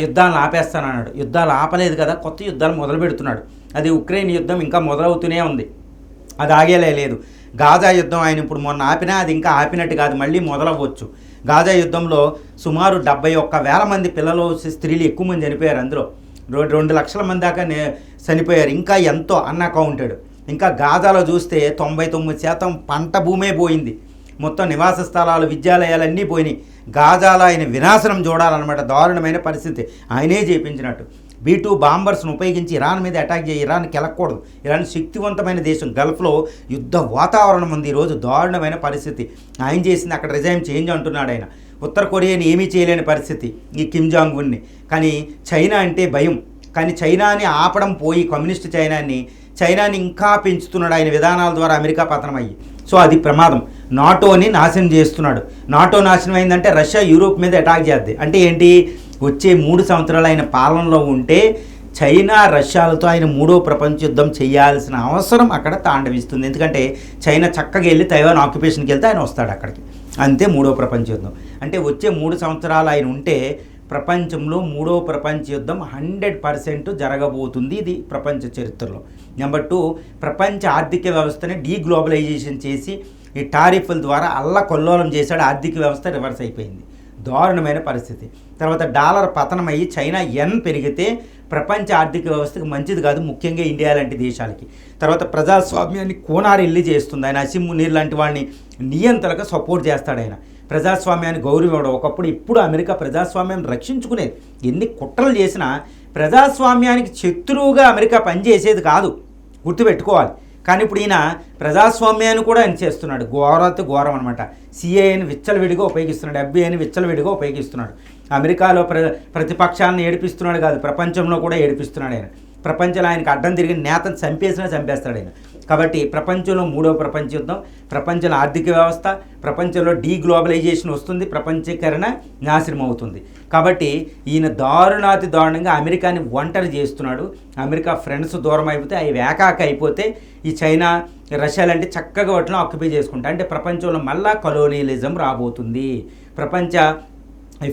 యుద్ధాలను ఆపేస్తానన్నాడు. యుద్ధాలు ఆపలేదు కదా, కొత్త యుద్ధాలు మొదలు పెడుతున్నాడు. అది ఉక్రెయిన్ యుద్ధం ఇంకా మొదలవుతూనే ఉంది, అది ఆగేలే లేదు. గాజా యుద్ధం ఆయన ఇప్పుడు మొన్న ఆపినా అది ఇంకా ఆపినట్టు కాదు, మళ్ళీ మొదలవ్వచ్చు. గాజా యుద్ధంలో సుమారు 71,000 మంది పిల్లలు, స్త్రీలు ఎక్కువ మంది చనిపోయారు. అందులో 2 లక్షల మంది దాకా చనిపోయారు. ఇంకా ఎంతో అన్అకౌంటెడ్. ఇంకా గాజాలో చూస్తే 99% పంట భూమే పోయింది. మొత్తం నివాస స్థలాలు, విద్యాలయాలన్నీ పోయినాయి. గాజాలో ఆయన వినాశనం చూడాలన్నమాట. దారుణమైన పరిస్థితి ఆయనే చేయించినట్టు. B-2 బాంబర్స్ను ఉపయోగించి ఇరాన్ మీద అటాక్ చేయి. ఇరాన్ కెలకూడదు. ఇరాన్ శక్తివంతమైన దేశం, గల్ఫ్లో యుద్ధ వాతావరణం ఉంది ఈరోజు. దారుణమైన పరిస్థితి ఆయన చేసింది. అక్కడ రిజైమ్ చేంజ్ అంటున్నాడు ఆయన. ఉత్తర కొరియాని ఏమీ చేయలేని పరిస్థితి ఈ కిమ్ జాంగ్ ఉన్ని. కానీ చైనా అంటే భయం. కానీ చైనాని ఆపడం పోయి కమ్యూనిస్ట్ చైనాని ఇంకా పెంచుతున్నాడు ఆయన విధానాల ద్వారా అమెరికా పతనమయ్యి. సో అది ప్రమాదం. నాటోని నాశనం చేస్తున్నాడు. నాటో నాశనం అయిందంటే రష్యా యూరోప్ మీద అటాక్ చేద్ది. అంటే ఏంటి? వచ్చే 3 సంవత్సరాలు ఆయన పాలనలో ఉంటే చైనా, రష్యాలతో ఆయన 3వ ప్రపంచ యుద్ధం చేయాల్సిన అవసరం అక్కడ తాండవిస్తుంది. ఎందుకంటే చైనా చక్కగా వెళ్ళి తైవాన్ ఆక్యుపేషన్కి వెళ్తే ఆయన వస్తాడు అక్కడికి. అంతే 3వ ప్రపంచ యుద్ధం. అంటే వచ్చే 3 సంవత్సరాలు ఆయన ఉంటే ప్రపంచంలో 3వ ప్రపంచ యుద్ధం 100% జరగబోతుంది. ఇది ప్రపంచ చరిత్రలో. నెంబర్ 2, ప్రపంచ ఆర్థిక వ్యవస్థని డీగ్లోబలైజేషన్ చేసి ఈ టారిఫ్ల ద్వారా అల్లకొల్లోలం చేశాడు. ఆర్థిక వ్యవస్థ రివర్స్ అయిపోయింది. దారుణమైన పరిస్థితి. తర్వాత డాలర్ పతనమయ్యి చైనా ఎన్ పెరిగితే ప్రపంచ ఆర్థిక వ్యవస్థకు మంచిది కాదు, ముఖ్యంగా ఇండియా లాంటి దేశాలకి. తర్వాత ప్రజాస్వామ్యాన్ని కోనారిల్లి చేస్తుంది ఆయన. అసిమ్ మునీర్ లాంటి వాడిని నియంత్రణకు సపోర్ట్ చేస్తాడు ఆయన. ప్రజాస్వామ్యాన్ని గౌరవం ఇవ్వడం. ఒకప్పుడు ఇప్పుడు అమెరికా ప్రజాస్వామ్యాన్ని రక్షించుకునేది. ఎన్ని కుట్రలు చేసినా ప్రజాస్వామ్యానికి శత్రువుగా అమెరికా పనిచేసేది కాదు, గుర్తుపెట్టుకోవాలి. కానీ ఇప్పుడు ఈయన ప్రజాస్వామ్యాన్ని కూడా ఆయన చేస్తున్నాడు. ఘోరం అనమాట. సిఐఏని విచ్చలవిడిగా ఉపయోగిస్తున్నాడు, ఎఫ్బిఐని విచ్చలవిడిగా ఉపయోగిస్తున్నాడు. అమెరికాలో ప్రతిపక్షాలను ఏడిపిస్తున్నాడు కాదు, ప్రపంచంలో కూడా ఏడిపిస్తున్నాడు ఆయన. ప్రపంచంలో ఆయనకు అడ్డం తిరిగిన నేతను చంపేస్తాడు ఆయన. కాబట్టి ప్రపంచంలో 3వ ప్రపంచ యుద్ధం, ప్రపంచంలో ఆర్థిక వ్యవస్థ, ప్రపంచంలో డీగ్లోబలైజేషన్ వస్తుంది, ప్రపంచీకరణ నాశనం అవుతుంది. కాబట్టి ఈయన దారుణాతి దారుణంగా అమెరికాని ఒంటరి చేస్తున్నాడు. అమెరికా ఫ్రెండ్స్ దూరం అయిపోతే, అవి ఏకాక అయిపోతే ఈ చైనా రష్యా లాంటి చక్కగా వాటిని ఆక్యుపై చేసుకుంటాయి. అంటే ప్రపంచంలో మళ్ళా కలోనియలిజం రాబోతుంది. ప్రపంచ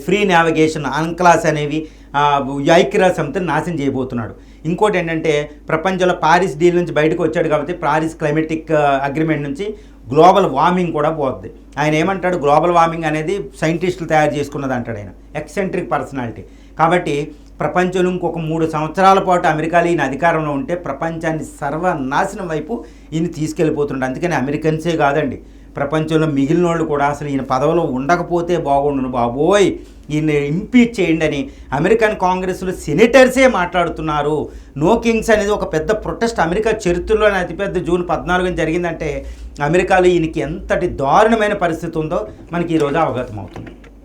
ఫ్రీ నావిగేషన్, అన్క్లాస్ అనేవి ఐక్యరాజ్య సమితిని నాశనం చేయబోతున్నాడు. ఇంకోటి ఏంటంటే ప్రపంచంలో పారిస్ డీల్ నుంచి బయటకు వచ్చాడు కాబట్టి పారిస్ క్లైమేటిక్ అగ్రిమెంట్ నుంచి గ్లోబల్ వార్మింగ్ కూడా పోతుంది. ఆయన ఏమంటాడు, గ్లోబల్ వార్మింగ్ అనేది సైంటిస్టులు తయారు చేసుకున్నది అంటాడు ఆయన, ఎక్సెంట్రిక్ పర్సనాలిటీ. కాబట్టి ప్రపంచంలో ఇంకొక 3 సంవత్సరాల పాటు అమెరికాలో ఈయన అధికారంలో ఉంటే ప్రపంచాన్ని సర్వనాశనం వైపు ఈయన తీసుకెళ్ళిపోతున్నాడు. అందుకని అమెరికన్సే కాదండి, ప్రపంచంలో మిగిలిన వాళ్ళు కూడా అసలు ఈయన పదవిలో ఉండకపోతే బాగుండును బాబోయ్, ఈయన ఇంపీచ్ చేయండి అని అమెరికన్ కాంగ్రెస్లో సెనేటర్సే మాట్లాడుతున్నారు. నో కింగ్స్ అనేది ఒక పెద్ద ప్రొటెస్ట్ అమెరికా చరిత్రలోనే అతిపెద్ద జూన్ 14న జరిగిందంటే అమెరికాలో ఈయనకి ఎంతటి దారుణమైన పరిస్థితి ఉందో మనకి ఈరోజు అవగతం అవుతుంది.